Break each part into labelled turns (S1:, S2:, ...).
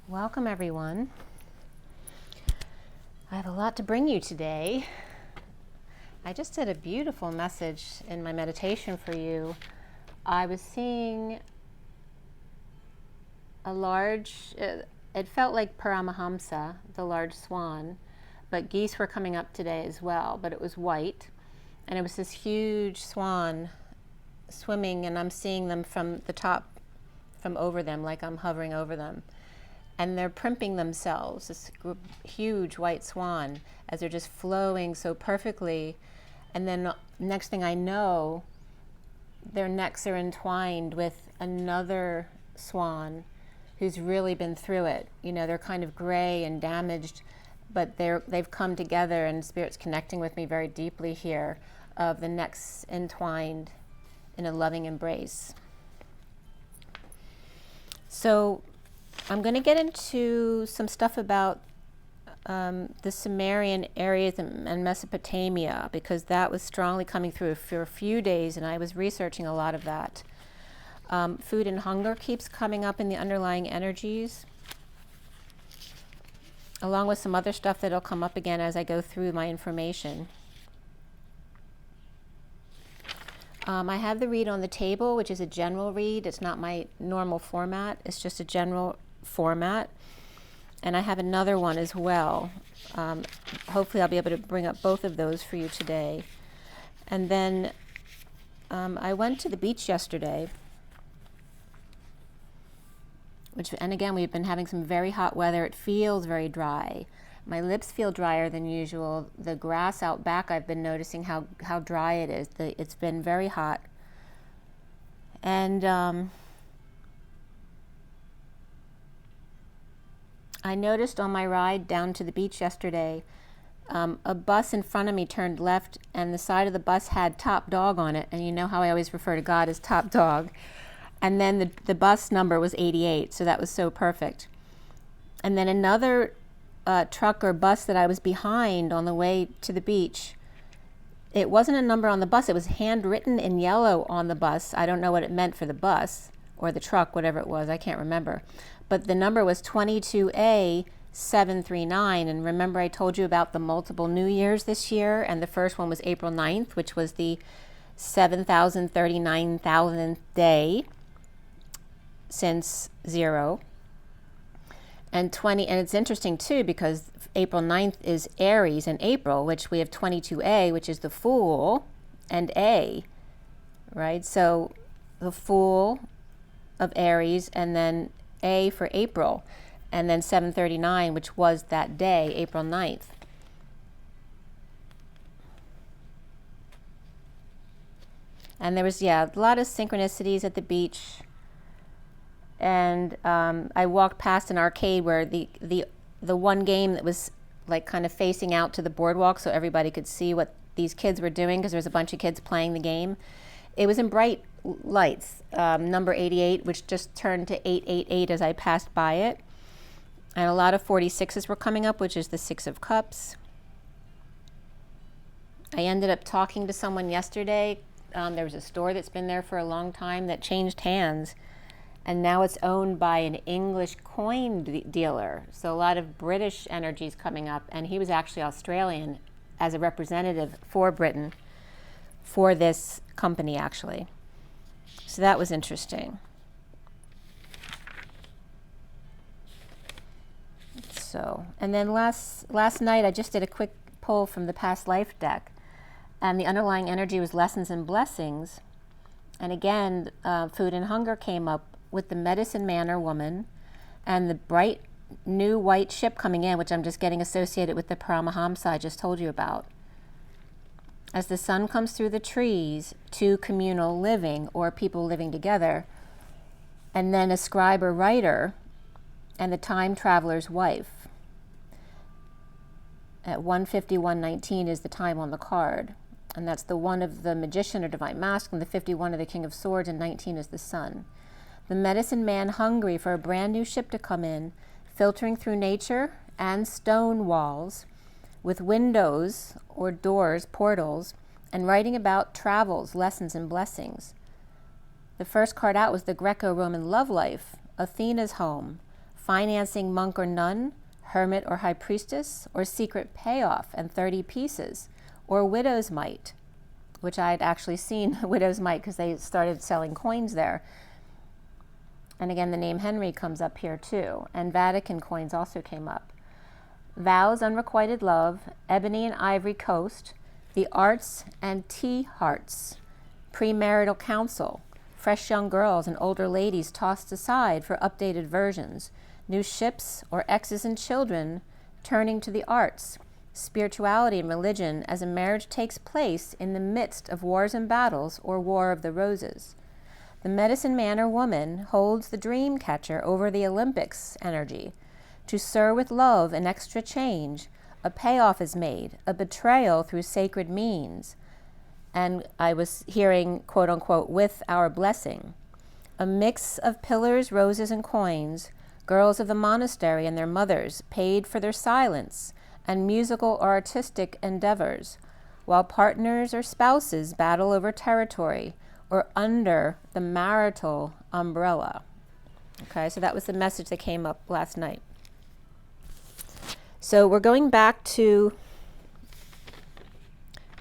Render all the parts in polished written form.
S1: Welcome, everyone. I have a lot to bring you today. I just did a beautiful message in my meditation for you. I was seeing a large, it felt like Paramahamsa, the large swan, but geese were coming up today as well, but it was white. And it was this huge swan swimming, and I'm seeing them from the top, from over them, like I'm hovering over them. And they're primping themselves, this huge white swan, as they're just flowing so perfectly. And then next thing I know, their necks are entwined with another swan who's really been through it. You know, they're kind of gray and damaged, but they've come together, and Spirit's connecting with me very deeply here, of the necks entwined in a loving embrace. So I'm going to get into some stuff about the Sumerian areas and Mesopotamia, because that was strongly coming through for a few days, and I was researching a lot of that. Food and hunger keeps coming up in the underlying energies, along with some other stuff that'll come up again as I go through my information. I have the read on the table, which is a general read. It's not my normal format. It's just a general format. And I have another one as well. Hopefully I'll be able to bring up both of those for you today. And then I went to the beach yesterday, and again, we've been having some very hot weather. It feels very dry. My lips feel drier than usual. The grass out back, I've been noticing how dry it is. It's been very hot. And I noticed on my ride down to the beach yesterday, a bus in front of me turned left, and the side of the bus had top dog on it. And you know how I always refer to God as top dog. And then the bus number was 88, so that was so perfect. And then another truck or bus that I was behind on the way to the beach, it wasn't a number on the bus. It was handwritten in yellow on the bus. I don't know what it meant for the bus or the truck, whatever it was. I can't remember. But the number was 22A739. And remember, I told you about the multiple New Years this year, and the first one was April 9th, which was the 7,039,000th day since zero. And it's interesting too, because April 9th is Aries in April, which we have 22A, which is the Fool, and A, right? So the Fool of Aries, and then A for April, and then 739, which was that day, April 9th. And there was, a lot of synchronicities at the beach. And I walked past an arcade where the one game that was like kind of facing out to the boardwalk, so everybody could see what these kids were doing, because there was a bunch of kids playing the game. It was in bright lights, number 88, which just turned to 888 as I passed by it. And a lot of 46s were coming up, which is the Six of Cups. I ended up talking to someone yesterday. There was a store that's been there for a long time that changed hands. And now it's owned by an English coin dealer. So a lot of British energies coming up. And he was actually Australian as a representative for Britain for this company, actually. So that was interesting. So, and then last night I just did a quick pull from the past life deck. And the underlying energy was lessons and blessings. And again, food and hunger came up with the medicine man or woman, and the bright new white ship coming in, which I'm just getting associated with the Paramahamsa I just told you about. As the sun comes through the trees to communal living, or people living together, and then a scribe or writer, and the time traveler's wife. At 151:19 is the time on the card, and that's the 1 of the magician or divine masculine, the 51 of the king of swords, and 19 is the sun. The medicine man hungry for a brand new ship to come in, filtering through nature and stone walls, with windows or doors, portals, and writing about travels, lessons, and blessings. The first card out was the Greco-Roman love life, Athena's home, financing monk or nun, hermit or high priestess, or secret payoff and 30 pieces, or widow's mite, which I had actually seen widow's mite because they started selling coins there. And again, the name Henry comes up here too, and Vatican coins also came up. Vows, unrequited love, ebony and ivory coast, the arts and tea hearts, premarital counsel, fresh young girls and older ladies tossed aside for updated versions, new ships or exes and children turning to the arts, spirituality and religion as a marriage takes place in the midst of wars and battles or war of the roses. The medicine man or woman holds the dream catcher over the Olympics energy. To sir with love an extra change, a payoff is made, a betrayal through sacred means. And I was hearing, quote unquote, with our blessing. A mix of pillars, roses, and coins, girls of the monastery and their mothers paid for their silence and musical or artistic endeavors, while partners or spouses battle over territory or under the marital umbrella. Okay, so that was the message that came up last night. So we're going back to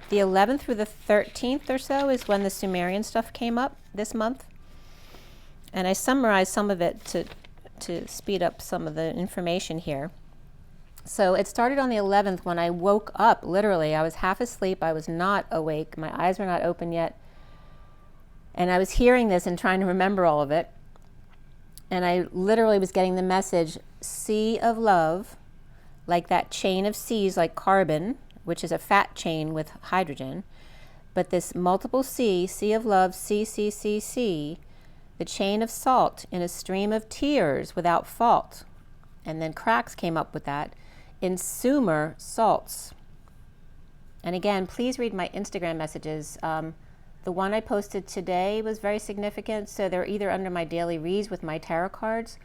S1: the 11th through the 13th or so is when the Sumerian stuff came up this month. And I summarized some of it to speed up some of the information here. So it started on the 11th when I woke up, literally. I was half asleep. I was not awake. My eyes were not open yet. And I was hearing this and trying to remember all of it. And I literally was getting the message, sea of love, like that chain of C's like carbon, which is a fat chain with hydrogen. But this multiple C, sea of love, C, C, C, C, the chain of salt in a stream of tears without fault. And then Cracks came up with that. In Sumer, salts. And again, please read my Instagram messages. The one I posted today was very significant, so they're either under my daily reads with my tarot cards,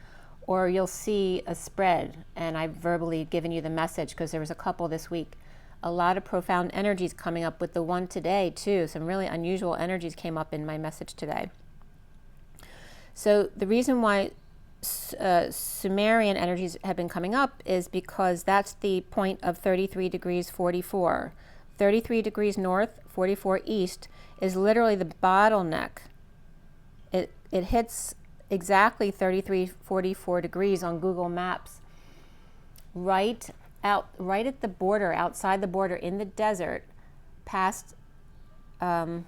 S1: or you'll see a spread, and I've verbally given you the message because there was a couple this week. A lot of profound energies coming up with the one today too. Some really unusual energies came up in my message today. So the reason why Sumerian energies have been coming up is because that's the point of 33 degrees 44. 33 degrees north, 44 east is literally the bottleneck. It hits exactly 33-44 degrees on Google Maps, right at the border, outside the border in the desert, past Babel,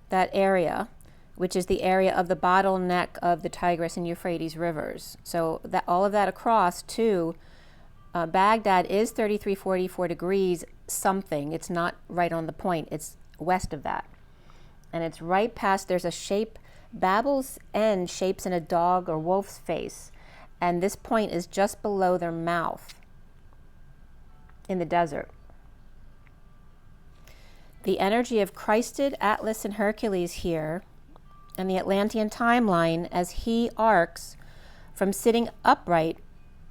S1: that area, which is the area of the bottleneck of the Tigris and Euphrates rivers. So that all of that across to Baghdad is 33-44 degrees something. It's not right on the point. It's west of that. And it's right past, there's a shape, Babel's end shapes in a dog or wolf's face. And this point is just below their mouth in the desert. The energy of Christed, Atlas, and Hercules here, and the Atlantean timeline as he arcs from sitting upright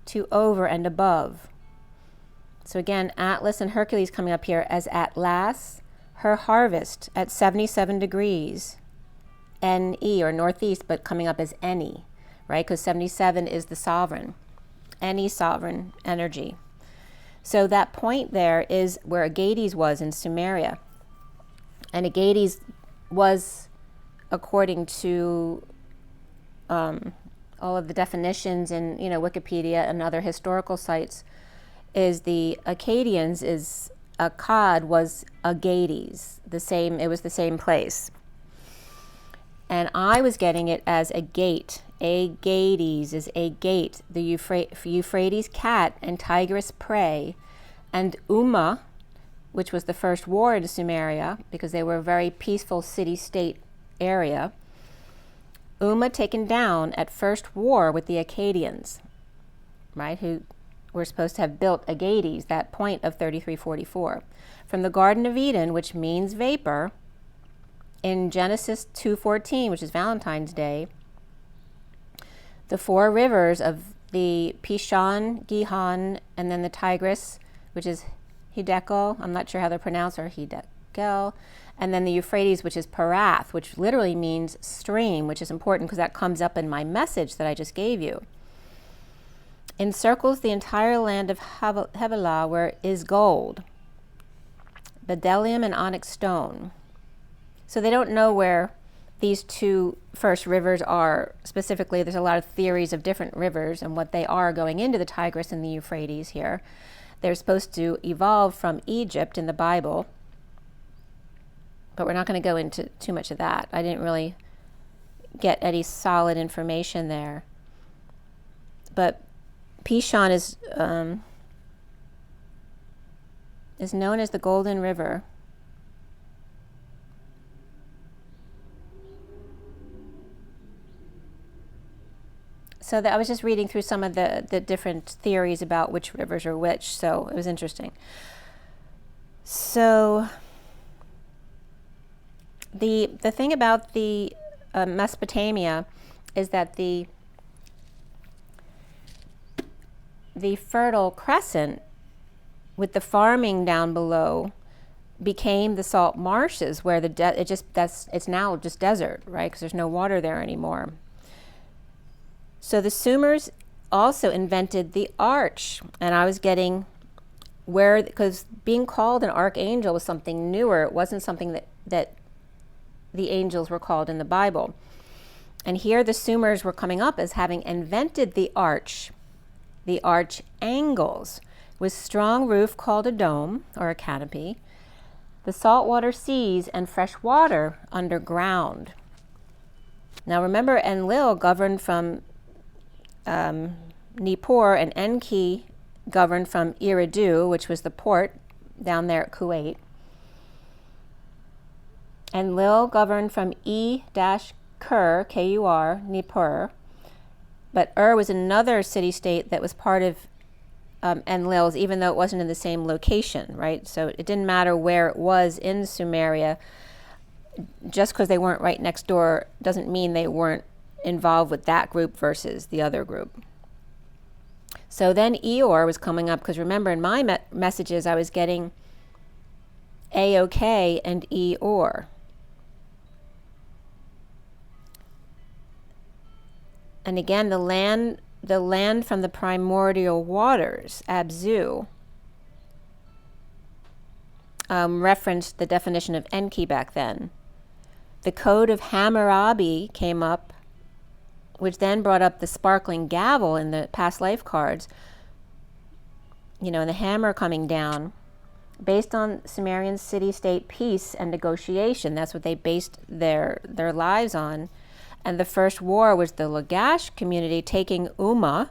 S1: to over and above. So again, Atlas and Hercules coming up here as Atlas, her harvest at 77 degrees, NE or northeast, but coming up as Eni, right? Because 77 is the sovereign, any sovereign energy. So that point there is where Agades was in Sumeria. And Agades was, according to all of the definitions in Wikipedia and other historical sites, is the Akkadians is Akkad was Agades, it was the same place. And I was getting it as a gate. Agades is a gate, the Euphrates cat and Tigris prey, and Umma, which was the first war in Sumeria, because they were a very peaceful city-state area. Umma taken down at first war with the Akkadians, right, who were supposed to have built Agades, that point of 33-44. From the Garden of Eden, which means vapor, in Genesis 2:14, which is Valentine's Day, the four rivers of the Pishon, Gihon, and then the Tigris, which is Hiddekel, I'm not sure how they're pronounced, or Hiddekel, And then the Euphrates, which is Parath, which literally means stream, which is important because that comes up in my message that I just gave you. Encircles the entire land of Havilah, where is gold, bdellium and onyx stone. So they don't know where these two first rivers are specifically. There's a lot of theories of different rivers and what they are going into the Tigris and the Euphrates here. They're supposed to evolve from Egypt in the Bible, but we're not going to go into too much of that. I didn't really get any solid information there. But Pishon is known as the Golden River. So I was just reading through some of the different theories about which rivers are which, so it was interesting. So the thing about the Mesopotamia is that the Fertile Crescent, with the farming down below, became the salt marshes where it's now just desert, right? Because there's no water there anymore. So the Sumers also invented the arch, and I was getting because being called an archangel was something newer. It wasn't something that the angels were called in the Bible. And here the Sumers were coming up as having invented the arch angles, with strong roof called a dome or a canopy, the saltwater seas and fresh water underground. Now remember, Enlil governed from Nippur, and Enki governed from Eridu, which was the port down there at Kuwait. Enlil governed from E-Kur, K-U-R, Nippur. But was another city-state that was part of Enlil's, even though it wasn't in the same location, right? So it didn't matter where it was in Sumeria. Just because they weren't right next door doesn't mean they weren't involved with that group versus the other group. So then Eor was coming up, because remember in my messages I was getting AOK and Eor. And again, the land from the primordial waters, Abzu, referenced the definition of Enki back then. The code of Hammurabi came up, which then brought up the sparkling gavel in the past life cards, and the hammer coming down, based on Sumerian city-state peace and negotiation. That's what they based their lives on. And the first war was the Lagash community taking Umma,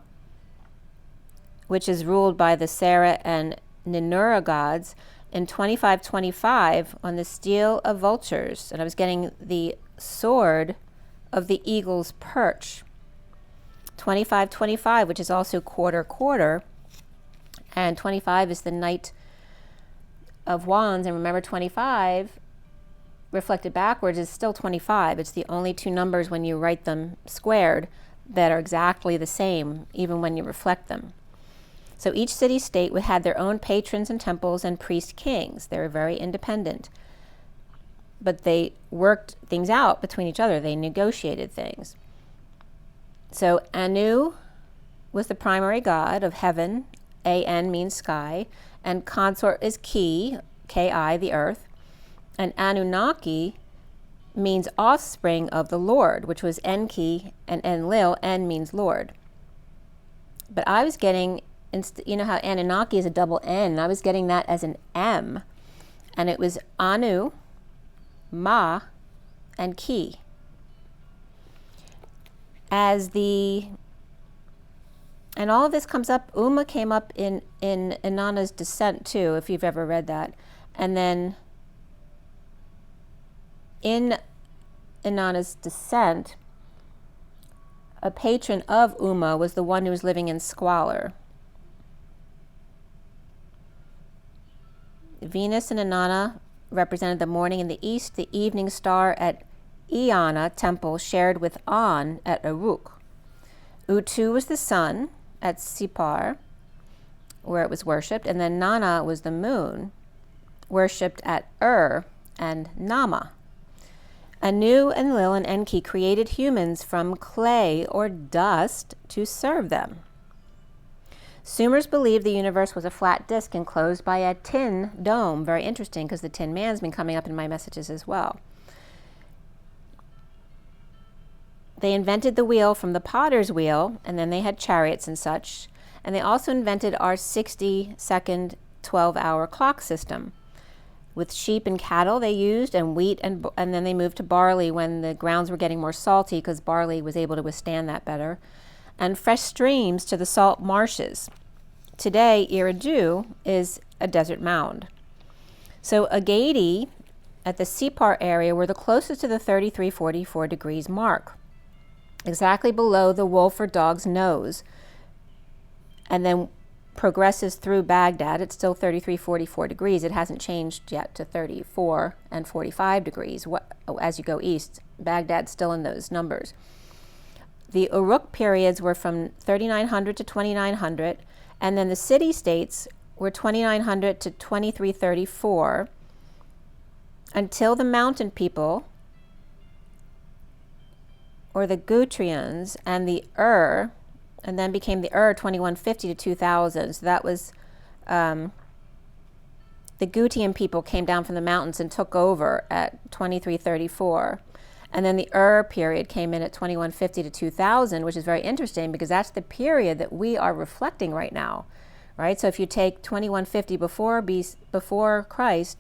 S1: which is ruled by the Sarah and Ninurra gods, in 2525 on the Steel of Vultures. And I was getting the sword of the eagle's perch. 2525, which is also quarter, and 25 is the Knight of Wands. And remember, 25 reflected backwards is still 25. It's the only two numbers when you write them squared that are exactly the same, even when you reflect them. So each city-state had their own patrons and temples and priest kings. They were very independent. But they worked things out between each other. They negotiated things. So Anu was the primary god of heaven. A-N means sky. And consort is Ki, K-I, the earth. And Anunnaki means offspring of the Lord, which was Enki, and Enlil, En means Lord. But I was getting, you know how Anunnaki is a double N, and I was getting that as an M. And it was Anu, Ma, and Ki. And all of this comes up, Umma came up in Inanna's Descent too, if you've ever read that. And then in Inanna's Descent, a patron of Umma was the one who was living in squalor. Venus and Inanna represented the morning in the east, the evening star at Eanna temple shared with An at Uruk. Utu was the sun at Sipar, where it was worshipped, and then Nana was the moon, worshipped at and Nama. Anu, Enlil, and Enki created humans from clay or dust to serve them. Sumers believed the universe was a flat disk enclosed by a tin dome. Very interesting, because the Tin Man's been coming up in my messages as well. They invented the wheel from the potter's wheel, and then they had chariots and such. And they also invented our 60-second, 12-hour clock system. With sheep and cattle they used, and wheat, and then they moved to barley when the grounds were getting more salty, because barley was able to withstand that better. And fresh streams to the salt marshes. Today, Eridu is a desert mound. So Agade at the Separ area were the closest to the 33-44 degrees mark, exactly below the wolf or dog's nose, and then progresses through Baghdad. It's still 33-44 degrees. It hasn't changed yet to 34 and 45 degrees as you go east. Baghdad's still in those numbers. The Uruk periods were from 3900 to 2900, and then the city-states were 2900 to 2334, until the mountain people, or the Gutrians, and the and then became the 2150 to 2000. So that was, the Gutian people came down from the mountains and took over at 2334. And then the period came in at 2150 to 2000, which is very interesting, because that's the period that we are reflecting right now, right? So if you take 2150 before Christ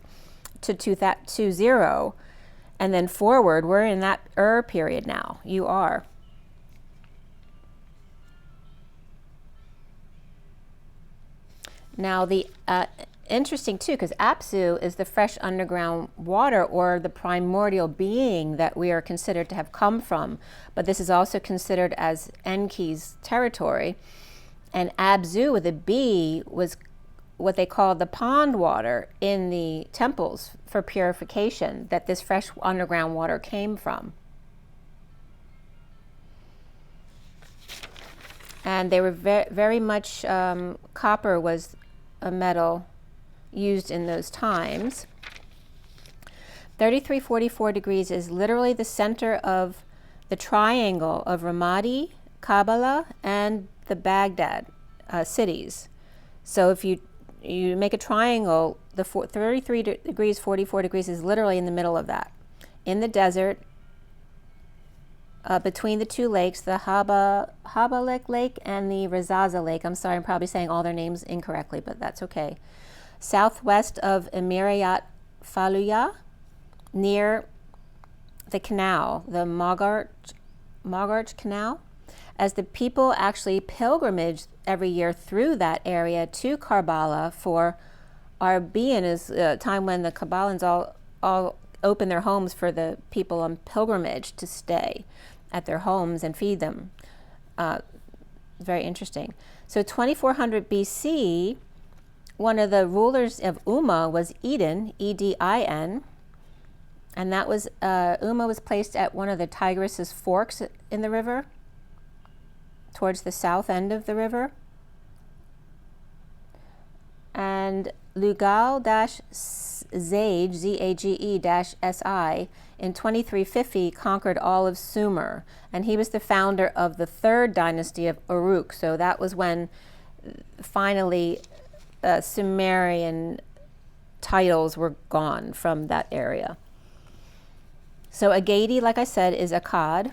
S1: to 20, and then forward, we're in that period now. You are. Now the interesting too, because Apsu is the fresh underground water, or the primordial being that we are considered to have come from, but this is also considered as Enki's territory. And Abzu with a B was what they called the pond water in the temples for purification, that this fresh underground water came from. And they were very much, copper was a metal used in those times. 33-44 degrees is literally the center of the triangle of Ramadi, Kabbalah, and the Baghdad cities. So if you make a triangle, the 33 degrees, 44 degrees is literally in the middle of that. In the desert, between the two lakes, the Habalek Lake and the Razaza Lake. I'm sorry, I'm probably saying all their names incorrectly, but that's okay. Southwest of Emirayat Faluya, near the canal, the Magarch Canal, as the people actually pilgrimage every year through that area to Karbala for Arbian, is a time when the Kabbalans all open their homes for the people on pilgrimage to stay at their homes and feed them. Very interesting. So 2400 BC, one of the rulers of Umma was Edin, Edin, and that was, Umma was placed at one of the Tigris's forks in the river, towards the south end of the river. And Lugal-Zage, Z-A-G-E-S-I, in 2350 conquered all of Sumer, and he was the founder of the third dynasty of Uruk. So that was when finally Sumerian titles were gone from that area. So Agade, like I said, is Akkad,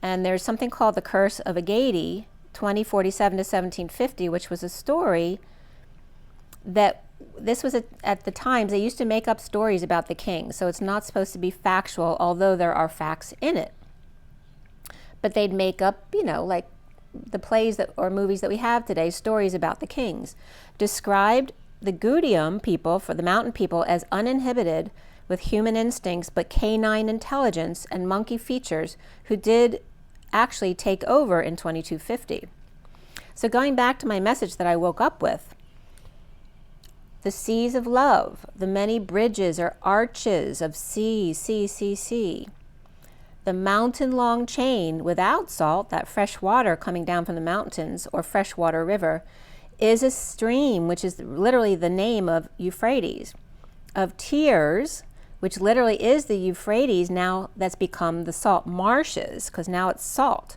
S1: and there's something called the Curse of Agade, 2047 to 1750, which was a story that this was at the times they used to make up stories about the king, so it's not supposed to be factual, although there are facts in it. But they'd make up, like the plays or movies that we have today, stories about the kings. Described the Gutium people, for the mountain people, as uninhibited with human instincts but canine intelligence and monkey features, who did actually take over in 2250. So going back to my message that I woke up with, the seas of love, the many bridges or arches of sea, the mountain-long chain without salt, that fresh water coming down from the mountains, or freshwater river, is a stream, which is literally the name of Euphrates, of tears, which literally is the Euphrates now that's become the salt marshes, because now it's salt.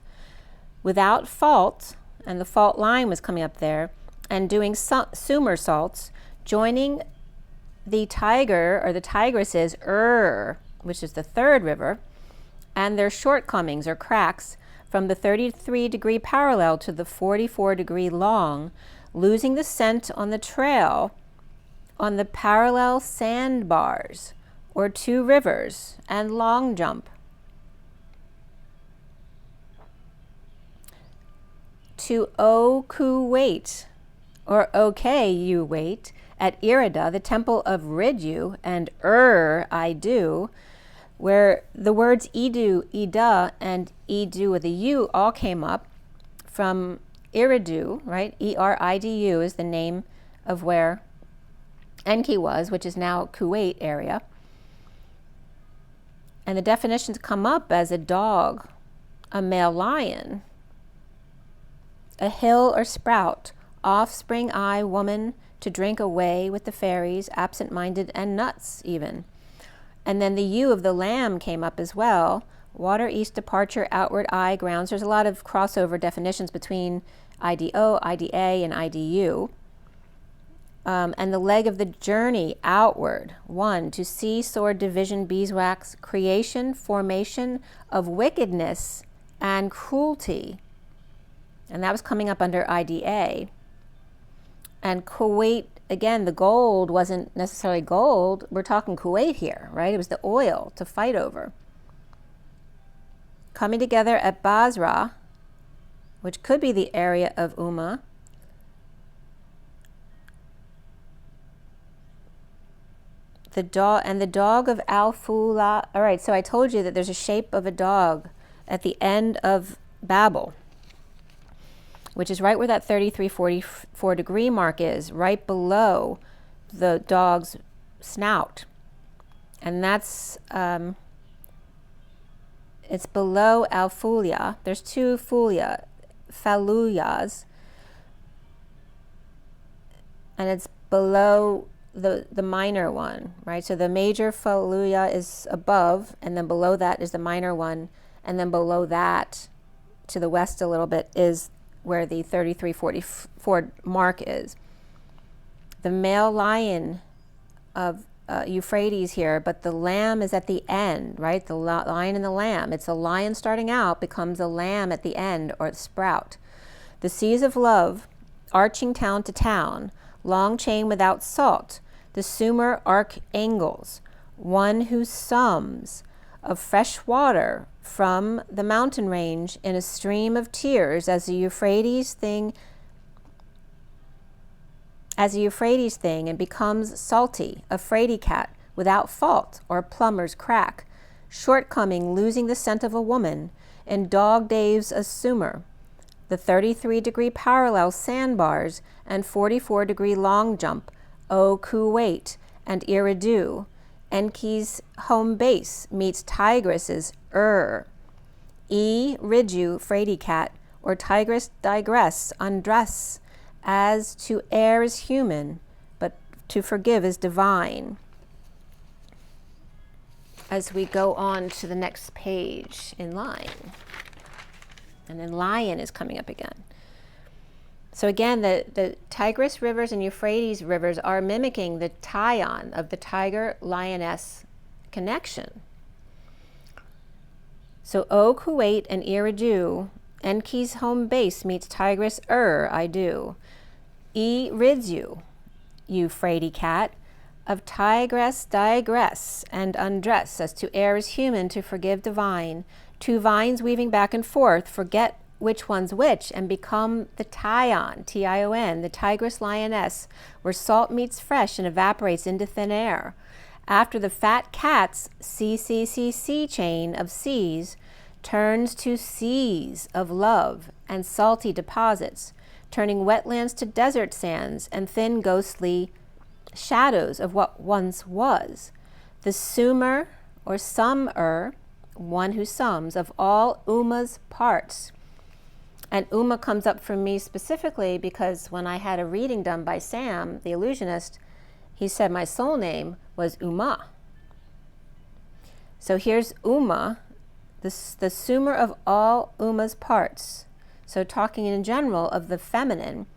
S1: Without fault, and the fault line was coming up there, and doing Sumer salts, joining the Tiger or the Tigris's which is the third river, and their shortcomings or cracks from the 33-degree parallel to the 44-degree long, losing the scent on the trail on the parallel sandbars, or two rivers, and long jump. To O Ku wait, or okay you wait, at Irida, the temple of Ridu, and I do, where the words Idu, Ida, and Idu with a U all came up from Eridu, right? Eridu is the name of where Enki was, which is now Kuwait area. And the definitions come up as a dog, a male lion, a hill or sprout, offspring woman, to drink away with the fairies, absent-minded, and nuts even. And then the U of the lamb came up as well. Water, east, departure, outward, grounds. There's a lot of crossover definitions between IDO, IDA, and IDU. And the leg of the journey, outward. 1, to see, sword, division, beeswax, creation, formation of wickedness and cruelty. And that was coming up under IDA. And Kuwait, again, the gold wasn't necessarily gold. We're talking Kuwait here, right? It was the oil to fight over. Coming together at Basra, which could be the area of Ummah. The dog of Al-Fula. All right, so I told you that there's a shape of a dog at the end of Babel, which is right where that 33-44 degree mark is, right below the dog's snout. And that's, it's below Al-Fulia. There's two Faluyas, and it's below the minor one, right? So the major Faluya is above, and then below that is the minor one, and then below that, to the west a little bit, is where the 33-44 mark is. The male lion of Euphrates here, but the lamb is at the end, right? The lion and the lamb. It's a lion starting out, becomes a lamb at the end, or the sprout. The seas of love, arching town to town, long chain without salt, the Sumer archangels, one who sums of fresh water from the mountain range in a stream of tears as a Euphrates thing, and becomes salty, a fraidy cat without fault or plumber's crack, shortcoming losing the scent of a woman, in dog days a Sumer, the 33-degree parallel sandbars and 44-degree long jump, O Kuwait and Eridu, Enki's home base meets Tigris's Ridu, fraidy cat, or Tigris digress, undress, as to err is human, but to forgive is divine. As we go on to the next page in line, and then lion is coming up again. So again, the Tigris rivers and Euphrates rivers are mimicking the Tyon of the tiger-lioness connection. So O Kuwait and Eridu, Enki's home base meets Tigris I do. Ridu, you fraidy cat, of tigress digress and undress, as to err is human, to forgive divine. Two vines weaving back and forth, forget which one's which, and become the Tyon, Tion, the tigress lioness, where salt meets fresh and evaporates into thin air. After the fat cat's CCCC chain of seas turns to seas of love and salty deposits, turning wetlands to desert sands and thin ghostly shadows of what once was. The Sumer, or Summer, one who sums, of all Ummah's parts. And Ummah comes up for me specifically because when I had a reading done by Sam, the illusionist, he said my soul name was Ummah. So here's Uma, the sumer of all Uma's parts. So talking in general of the feminine.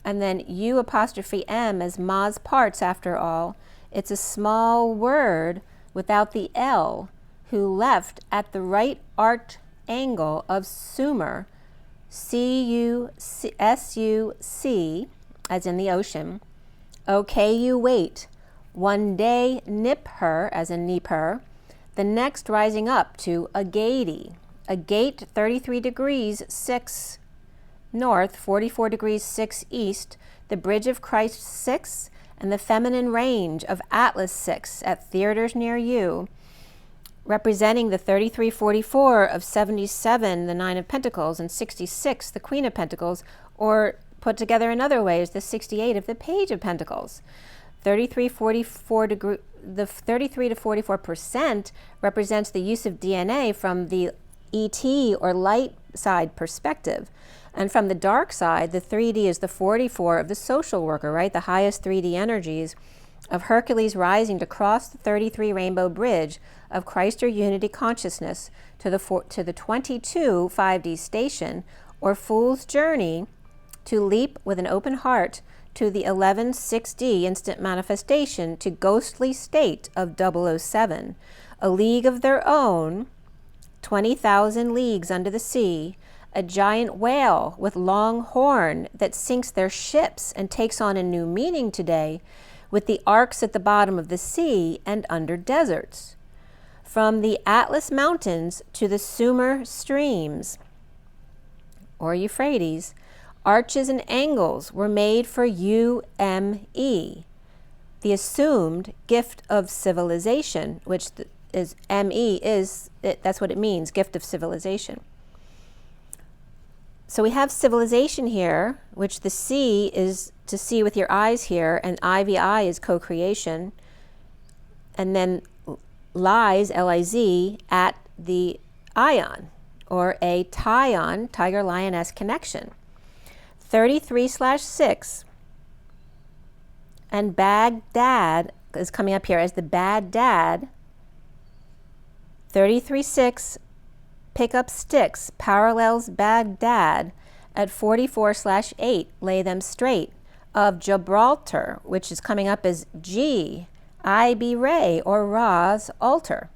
S1: And then U apostrophe M as Ma's parts, after all. It's a small word without the L, who left at the right arced angle of sumer, C-U-S-U-C, as in the ocean. Okay, you wait. One day nip her, as in nip her. The next rising up to Agade. Agate 33 degrees 6 north, 44 degrees 6 east, the Bridge of Christ 6, and the feminine range of Atlas 6 at theaters near you, representing the 3344 of 77, the Nine of Pentacles, and 66, the Queen of Pentacles, or put together another way is the 68 of the Page of Pentacles. 33 to 44% represents the use of DNA from the ET or light side perspective. And from the dark side, the 3D is the 44 of the social worker, right? The highest 3D energies of Hercules rising to cross the 33 rainbow bridge of Christ or unity consciousness to the 22 5D station, or fool's journey to leap with an open heart to the 11 6D instant manifestation to ghostly state of 007, a league of their own, 20,000 leagues under the sea, a giant whale with long horn that sinks their ships and takes on a new meaning today with the Arks at the bottom of the sea and under deserts. From the Atlas Mountains to the Sumer streams, or Euphrates, arches and angles were made for UME, the assumed gift of civilization, which is ME is, that's what it means, gift of civilization. So we have civilization here, which the C is to see with your eyes here, and IVI is co-creation, and then lies, L-I-Z, at the ion, or a tyon, tiger-lioness connection. 33/6, and Baghdad is coming up here as the bad dad. 33/6, pick up sticks, parallels Baghdad at 44/8, lay them straight, of Gibraltar, which is coming up as G, I.B. Ray, or Ra's altar.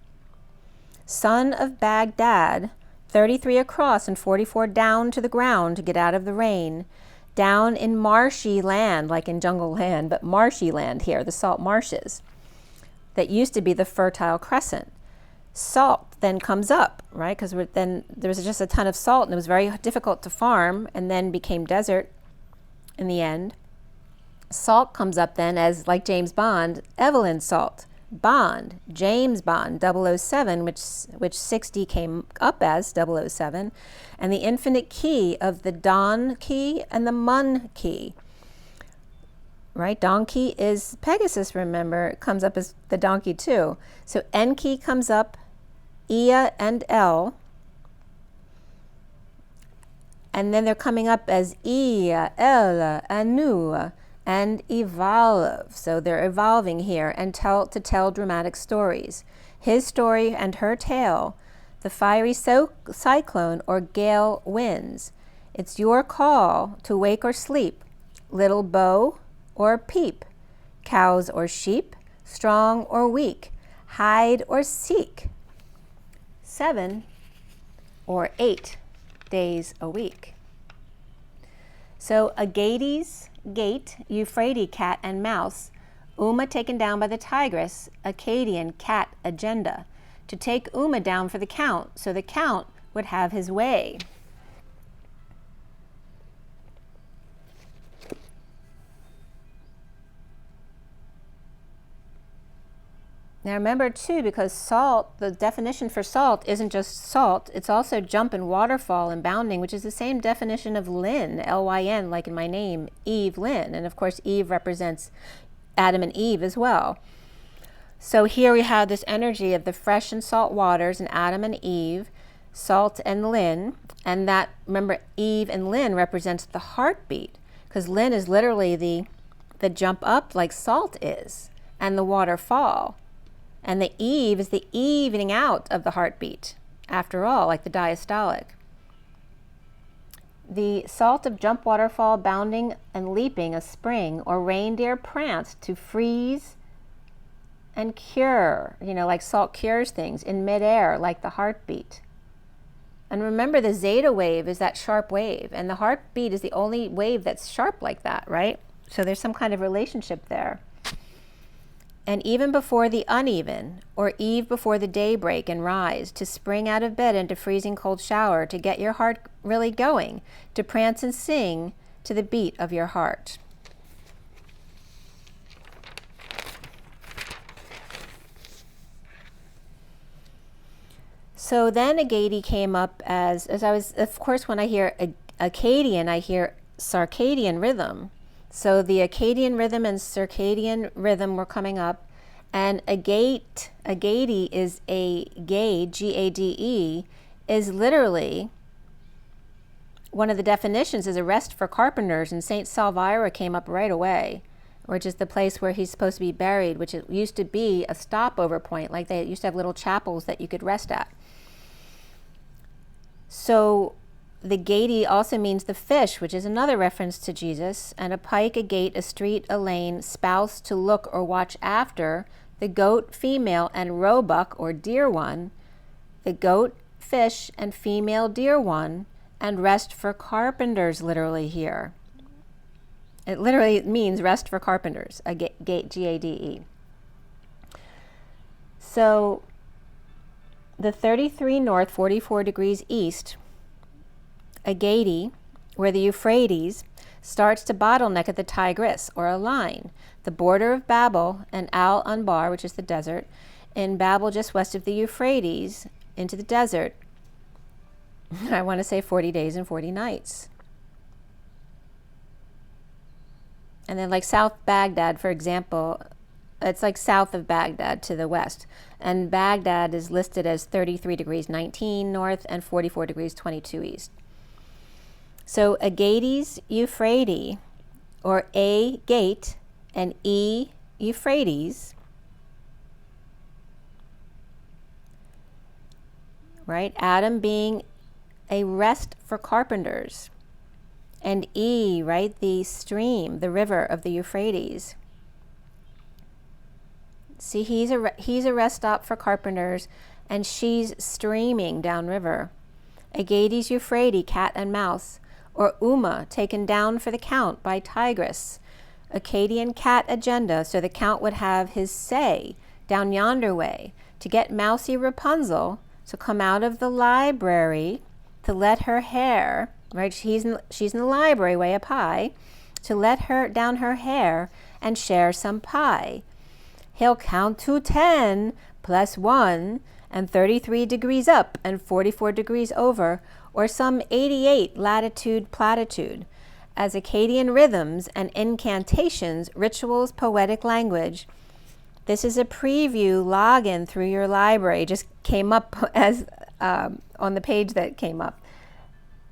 S1: Son of Baghdad, 33 across and 44 down to the ground to get out of the rain, down in marshy land, like in jungle land, but marshy land here, the salt marshes, that used to be the Fertile Crescent. Salt then comes up, right? Because then there was just a ton of salt and it was very difficult to farm, and then became desert in the end. Salt comes up then as, like James Bond, Evelyn Salt. Bond, James Bond, 007, which 60 came up as 007, and the infinite key of the Don key and the Mun key. Right? Donkey is Pegasus, remember, it comes up as the donkey too. So N key comes up, Ia and L, and then they're coming up as Ia, El, Anu, and evolve. So they're evolving here and to tell dramatic stories. His story and her tale, the fiery cyclone or gale winds. It's your call to wake or sleep, little bow or peep, cows or sheep, strong or weak, hide or seek, 7 or 8 days a week. So Agade's gate, Euphrates cat and mouse, Uma taken down by the tigress, Akkadian cat agenda, to take Uma down for the count, so the count would have his way. Now remember too, because salt, the definition for salt isn't just salt, it's also jump and waterfall and bounding, which is the same definition of Lynn, L-Y-N, like in my name, Eve Lynn. And of course, Eve represents Adam and Eve as well. So here we have this energy of the fresh and salt waters and Adam and Eve, salt and Lynn. And that, remember, Eve and Lynn represents the heartbeat, because Lynn is literally the jump up like salt is, and the waterfall. And the eve is the evening out of the heartbeat, after all, like the diastolic. The salt of jump waterfall bounding and leaping a spring, or reindeer prance to freeze and cure, like salt cures things in midair, like the heartbeat. And remember, the zeta wave is that sharp wave, and the heartbeat is the only wave that's sharp like that, right? So there's some kind of relationship there. And even before the uneven, or eve before the daybreak and rise, to spring out of bed into freezing cold shower, to get your heart really going, to prance and sing to the beat of your heart. So then Agade came up as I was, of course, when I hear Akkadian, I hear circadian rhythm. So the Akkadian rhythm and circadian rhythm were coming up, and Agade is Agade, G-A-D-E, is literally, one of the definitions is a rest for carpenters, and St. Salvira came up right away, which is the place where he's supposed to be buried, which it used to be a stopover point, like they used to have little chapels that you could rest at. So the gate also means the fish, which is another reference to Jesus, and a pike, a gate, a street, a lane, spouse, to look or watch after, the goat, female, and roebuck, or dear one, the goat, fish, and female dear one, and rest for carpenters, literally here. It literally means rest for carpenters, a gate, G-A-D-E. So the 33 north, 44 degrees east, Agade, where the Euphrates starts to bottleneck at the Tigris, or a line, the border of Babel, and Al-Anbar, which is the desert, in Babel just west of the Euphrates, into the desert. I want to say 40 days and 40 nights. And then like South Baghdad, for example, it's like south of Baghdad to the west. And Baghdad is listed as 33 degrees 19 north and 44 degrees 22 east. So Agade's Euphrates, or A gate and E Euphrates, right? Adam being a rest for carpenters. And E, right, the stream, the river of the Euphrates. See, he's a rest stop for carpenters, and she's streaming downriver. Agade's Euphrates, cat and mouse, or Uma, taken down for the count by Tigris. Akkadian cat agenda, so the count would have his say down yonder way, to get mousy Rapunzel to come out of the library, to let her hair, right, she's in the library way up high, to let her down her hair and share some pie. He'll count to 10 plus 1 and 33 degrees up and 44 degrees over, or some 88 latitude platitude, as Akkadian rhythms and incantations, rituals, poetic language. This is a preview login through your library. Just came up as on the page that came up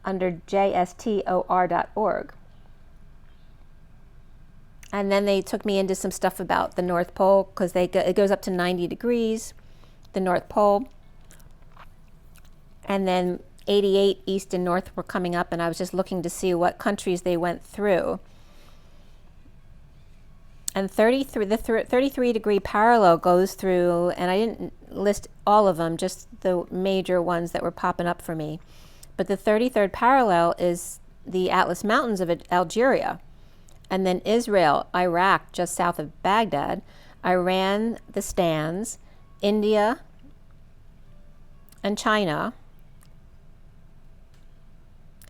S1: under jstor.org. And then they took me into some stuff about the North Pole, because it goes up to 90 degrees, the North Pole. And then 88 east and north were coming up, and I was just looking to see what countries they went through. And the 33 degree parallel goes through, and I didn't list all of them, just the major ones that were popping up for me. But the 33rd parallel is the Atlas Mountains of Algeria. And then Israel, Iraq, just south of Baghdad, Iran, the Stans, India, and China,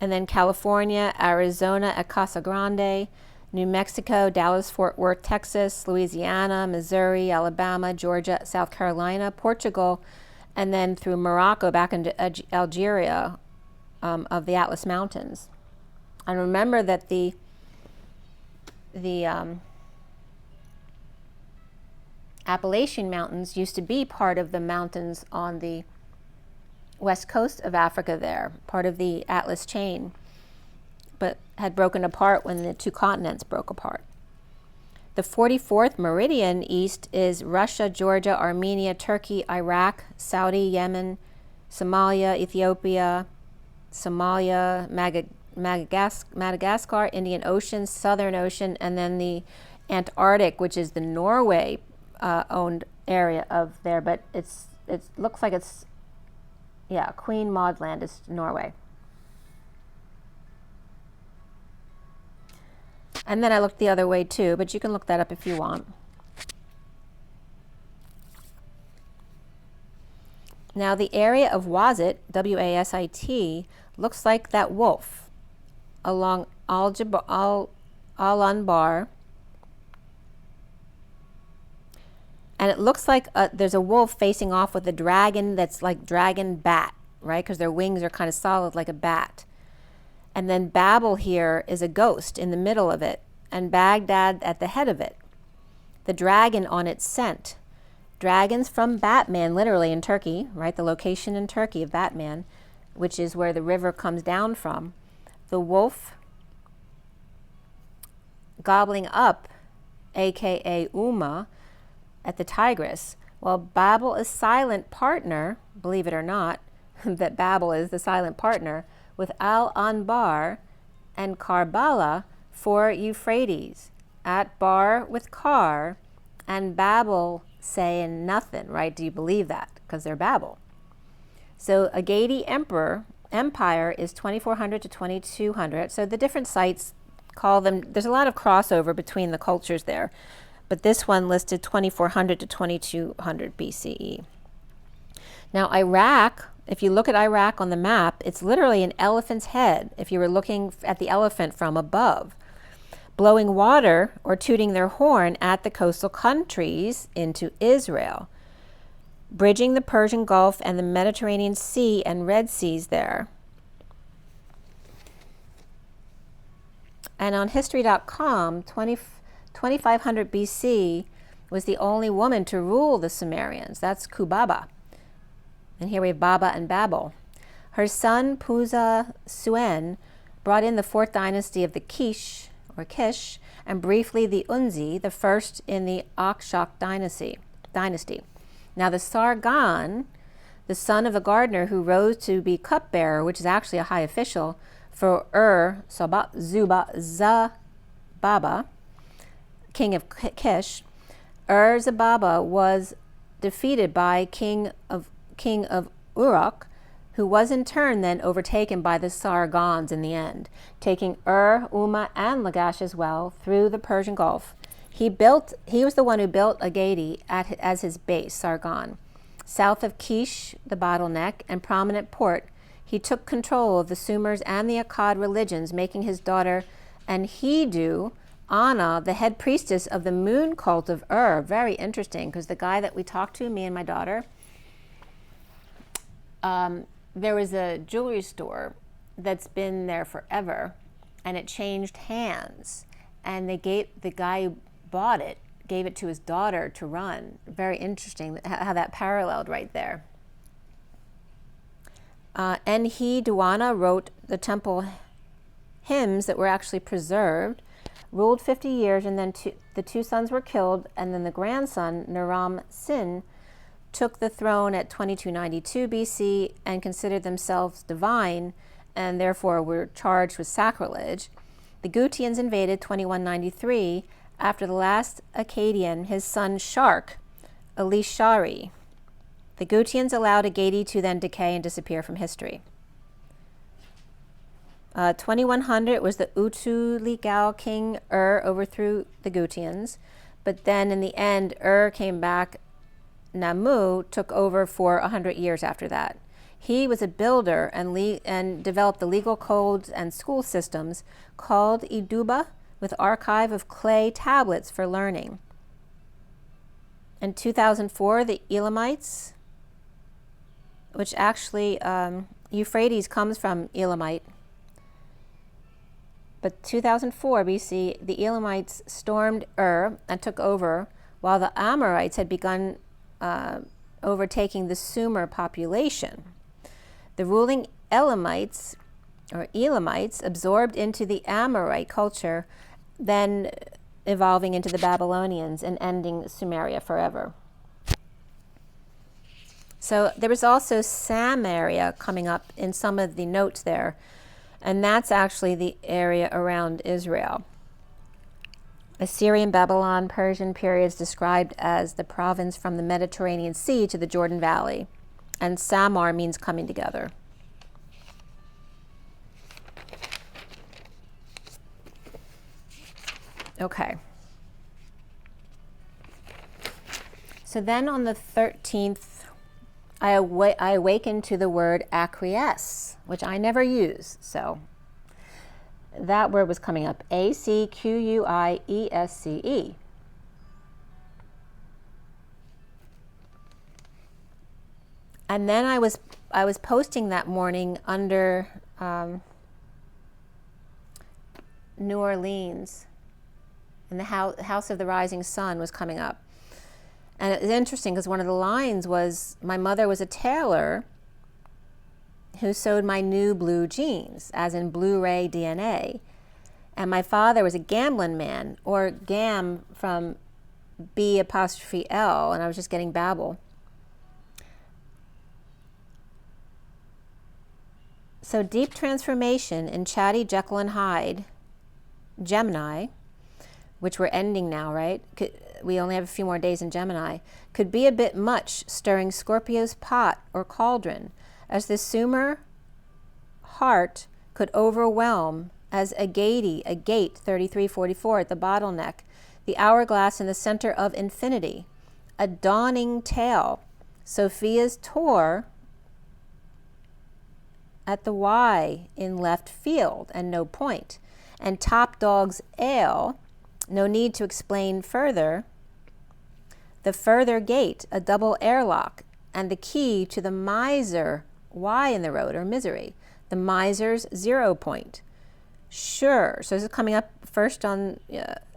S1: and then California, Arizona at Casa Grande, New Mexico, Dallas, Fort Worth, Texas, Louisiana, Missouri, Alabama, Georgia, South Carolina, Portugal, and then through Morocco back into Algeria of the Atlas Mountains. And remember that the Appalachian Mountains used to be part of the mountains on the west coast of Africa there, part of the Atlas chain, but had broken apart when the two continents broke apart. The 44th meridian east is Russia, Georgia, Armenia, Turkey, Iraq, Saudi, Yemen, Somalia, Ethiopia, Madagascar, Indian Ocean, Southern Ocean, and then the Antarctic, which is the Norway owned area of there, but it looks like it's, yeah, Queen Maud Land is Norway. And then I looked the other way too, but you can look that up if you want. Now the area of Wasit, W-A-S-I-T, looks like that wolf along Al-Anbar. And it looks like there's a wolf facing off with a dragon that's like dragon bat, right? Because their wings are kind of solid like a bat. And then Babel here is a ghost in the middle of it, and Baghdad at the head of it. The dragon on its scent. Dragons from Batman, literally in Turkey, right? The location in Turkey of Batman, which is where the river comes down from. The wolf gobbling up, aka Uma, at the Tigris, while Babel is silent partner, believe it or not, that Babel is the silent partner, with Al-Anbar and Karbala for Euphrates, at Bar with Kar, and Babel saying nothing, right? Do you believe that? Because they're Babel. So Agade Empire is 2400 to 2200. So the different sites call them, there's a lot of crossover between the cultures there, but this one listed 2400 to 2200 BCE. Now Iraq, if you look at Iraq on the map, it's literally an elephant's head if you were looking at the elephant from above, blowing water or tooting their horn at the coastal countries into Israel, bridging the Persian Gulf and the Mediterranean Sea and Red Seas there. And on history.com, 2500 BC was the only woman to rule the Sumerians. That's Kubaba. And here we have Baba and Babel. Her son, Puza Suen, brought in the 4th dynasty of the Kish, and briefly the Unzi, the first in the Akshak dynasty. Now the Sargon, the son of a gardener who rose to be cupbearer, which is actually a high official, for Zababa, king of Kish, Zababa was defeated by king of Uruk, who was in turn then overtaken by the Sargons in the end, taking Uma, and Lagash as well through the Persian Gulf. He was the one who built Agade as his base, Sargon. South of Kish, the bottleneck and prominent port, he took control of the Sumers and the Akkad religions, making his daughter Enkidu, Anna, the head priestess of the moon cult of Very interesting, because the guy that we talked to, me and my daughter, there was a jewelry store that's been there forever, and it changed hands, and the guy who bought it gave it to his daughter to run. Very interesting how that paralleled right there. Enkiduana wrote the temple hymns that were actually preserved, ruled 50 years, and then the 2 sons were killed, and then the grandson, Naram Sin, took the throne at 2292 BC and considered themselves divine, and therefore were charged with sacrilege. The Gutians invaded 2193 after the last Akkadian, his son Shark, Elishari. The Gutians allowed Agade to then decay and disappear from history. 2100 was the Utuligao king overthrew the Gutians, but then in the end came back. Namu took over for 100 years after that. He was a builder and developed the legal codes and school systems called Iduba, with archive of clay tablets for learning. In 2004, the Elamites, which actually Euphrates comes from Elamite, but 2004 BC, the Elamites stormed and took over, while the Amorites had begun overtaking the Sumer population. The ruling Elamites absorbed into the Amorite culture, then evolving into the Babylonians and ending Sumeria forever. So there was also Samaria coming up in some of the notes there, and that's actually the area around Israel. Assyrian, Babylon, Persian periods described as the province from the Mediterranean Sea to the Jordan Valley, and Samar means coming together. Okay. So then on the 13th, I awakened to the word acquiesce, which I never use. So that word was coming up, A-C-Q-U-I-E-S-C-E. And then I was posting that morning under New Orleans, and the House of the Rising Sun was coming up. And it was interesting because one of the lines was, my mother was a tailor who sewed my new blue jeans, as in Blu-ray DNA. And my father was a gambling man, or gam from B''L, and I was just getting babble. So deep transformation in Chatty Jekyll and Hyde, Gemini, which we're ending now, right? We only have a few more days in Gemini, could be a bit much, stirring Scorpio's pot or cauldron, as the Sumer heart could overwhelm as Agade, a gate 3344 at the bottleneck, the hourglass in the center of infinity, a dawning tale, Sophia's tour at the Y in left field and no point, and Top Dog's ale, no need to explain further, the further gate, a double airlock, and the key to the miser, Y in the road, or misery, the miser's 0 point. Sure, so this is coming up first on,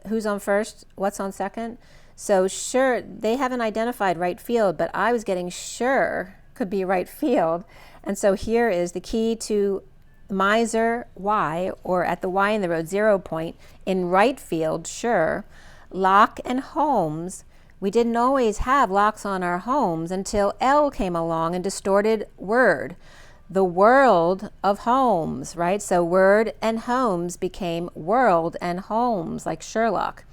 S1: who's on first, what's on second? So sure, they haven't identified right field, but I was getting sure could be right field. And so here is the key to miser Y, or at the Y in the road, 0 point, in right field, sure. Lock and homes. We didn't always have locks on our homes until L came along and distorted word. The world of homes, right? So word and homes became world and homes, like Sherlock.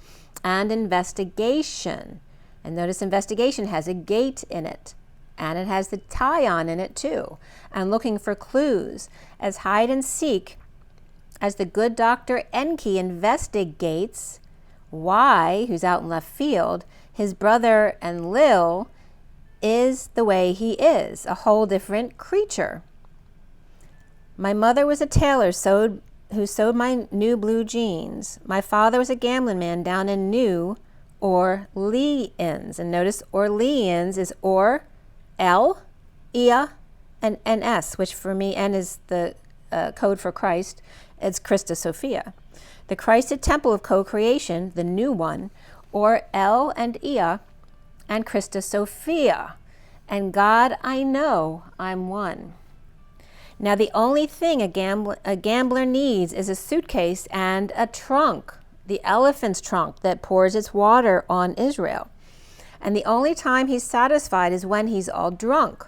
S1: And investigation. And notice investigation has a gate in it. And it has the tie-on in it too. And looking for clues. As hide and seek, as the good Dr. Enke investigates Y, who's out in left field, his brother Enlil is the way he is, a whole different creature. My mother was a tailor who sewed my new blue jeans. My father was a gambling man down in New Orleans. And notice Orleans is Or, L, Ia, and NS, which for me, N is the code for Christ. It's Christus Sophia. The Christed temple of co-creation, the new one, or L and Ia, and Christus Sophia. And God, I know I'm one. Now the only thing a gambler needs is a suitcase and a trunk, the elephant's trunk that pours its water on Israel. And the only time he's satisfied is when he's all drunk.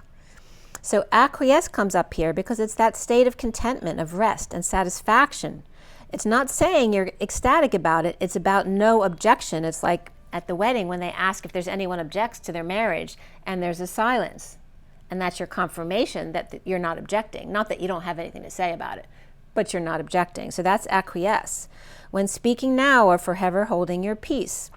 S1: So acquiesce comes up here because it's that state of contentment, of rest and satisfaction. It's not saying you're ecstatic about it. It's about no objection. It's like at the wedding when they ask if there's anyone objects to their marriage and there's a silence. And that's your confirmation that you're not objecting. Not that you don't have anything to say about it, but you're not objecting. So that's acquiesce. When speaking now or forever holding your peace.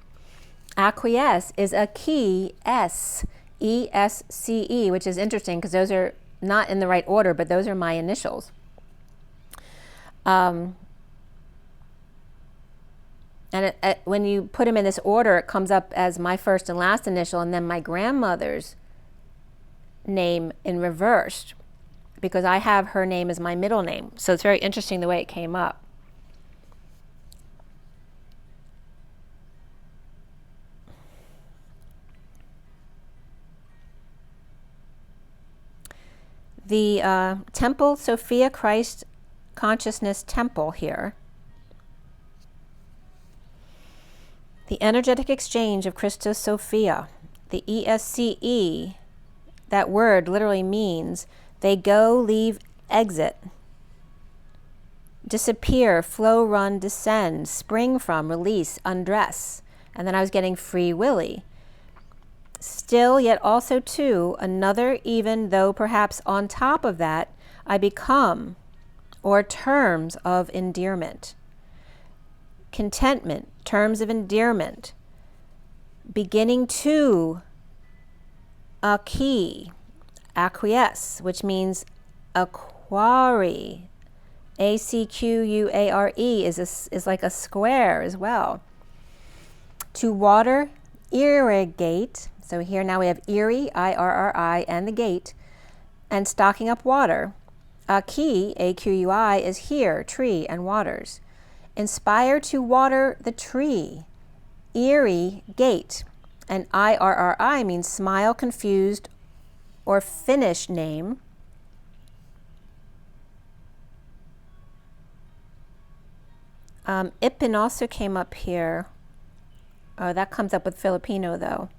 S1: Acquiesce is a key S, E-S-C-E, which is interesting because those are not in the right order, but those are my initials. And when you put them in this order, it comes up as my first and last initial, and then my grandmother's name in reversed, because I have her name as my middle name. So it's very interesting the way it came up. The Temple Sophia Christ Consciousness Temple here The energetic exchange of Christos Sophia. The ESCE, that word literally means they go, leave, exit, disappear, flow, run, descend, spring from, release, undress. And then I was getting free willy. Still, yet also too, another, even though perhaps on top of that, I become, or terms of endearment. Contentment, terms of endearment. Beginning to acquiesce, which means acquare. ACQUARE is like a square as well. To water, irrigate. So here now we have Erie, IRRI, and the gate, and stocking up water. Aki, AQUI, is here, tree and waters. Inspire to water the tree. Erie, gate. And IRRI means smile, confused, or finish name. Ipin also came up here. Oh, that comes up with Filipino though.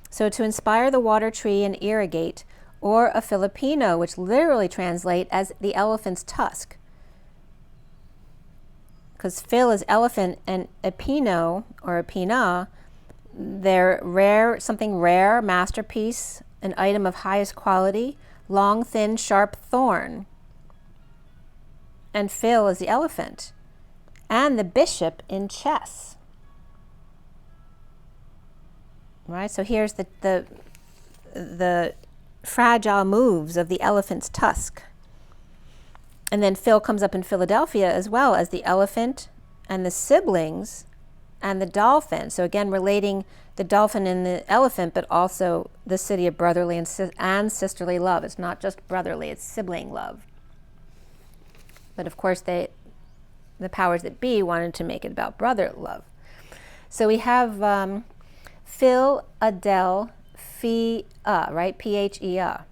S1: So to inspire the water tree and irrigate, or a Filipino, which literally translate as the elephant's tusk. Because Phil is elephant and Epino or Epina, they're rare, something rare, masterpiece, an item of highest quality, long, thin, sharp thorn. And Phil is the elephant. And the bishop in chess. Right, so here's the fragile moves of the elephant's tusk. And then Phil comes up in Philadelphia as well as the elephant and the siblings and the dolphin. So again, relating the dolphin and the elephant, but also the city of brotherly and sisterly love. It's not just brotherly, it's sibling love. But of course, the powers that be wanted to make it about brother love. So we have Phil, Adele, Phea, right? Phea.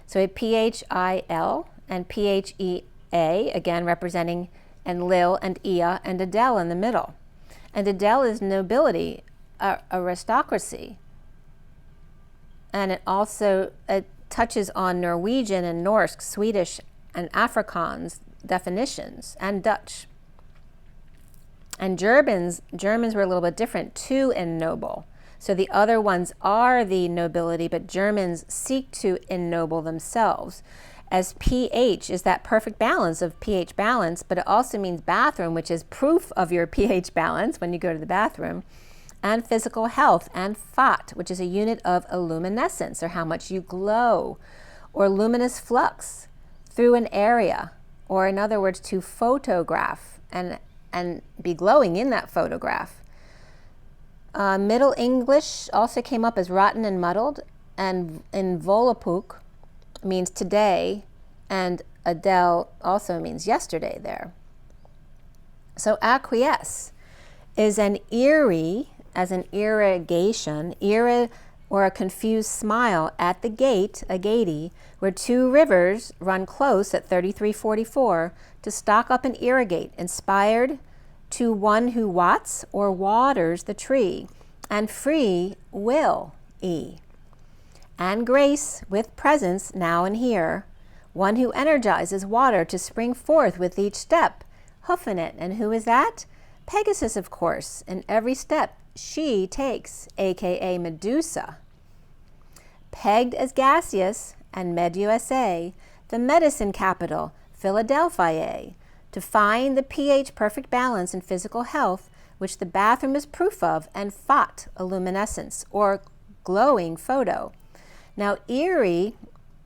S1: So we have Phil and Phea, again representing, and Lil and Ea and Adele in the middle. And Adele is nobility, aristocracy. And it also touches on Norwegian and Norse, Swedish and Afrikaans definitions, and Dutch. And Germans were a little bit different, too, ennoble. So the other ones are the nobility, but Germans seek to ennoble themselves. As pH is that perfect balance of pH balance, but it also means bathroom, which is proof of your pH balance when you go to the bathroom, and physical health, and Fat, which is a unit of illuminescence, or how much you glow, or luminous flux through an area, or in other words, to photograph and be glowing in that photograph. Middle English also came up as rotten and muddled, and in Volapuk means today, and Adele also means yesterday there. So acquiesce is an eerie, as an irrigation, or a confused smile at the gate, Agade, where two rivers run close at 3344 to stock up and irrigate, inspired to one who wats or waters the tree, and free will, and grace with presence now and here, one who energizes water to spring forth with each step, hoofing it. And who is that? Pegasus, of course, in every step she takes, aka Medusa. Pegged as gaseous and Med-USA, the medicine capital, Philadelphia, to find the pH perfect balance in physical health, which the bathroom is proof of, and Fat, illuminescence, or glowing photo. Now Erie,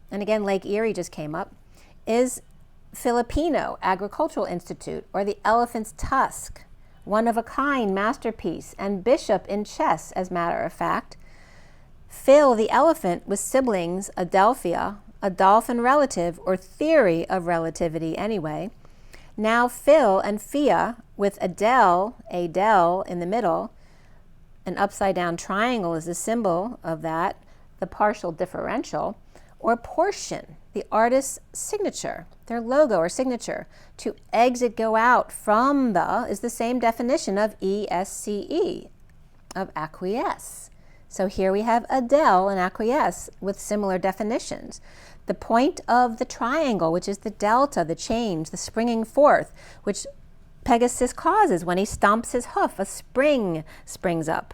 S1: and again Lake Erie just came up, is Filipino Agricultural Institute, or the elephant's tusk, one of a kind masterpiece, and bishop in chess, as matter of fact. Phil the elephant with siblings, Adelphia, a dolphin relative, or theory of relativity anyway. Now Phil and Phea with Adele in the middle. An upside down triangle is the symbol of that, the partial differential, or portion, the artist's signature, their logo or signature. To exit, go out from the, is the same definition of ESCE, of acquiesce. So here we have Adele and acquiesce with similar definitions. The point of the triangle, which is the delta, the change, the springing forth, which Pegasus causes when he stomps his hoof, a spring springs up.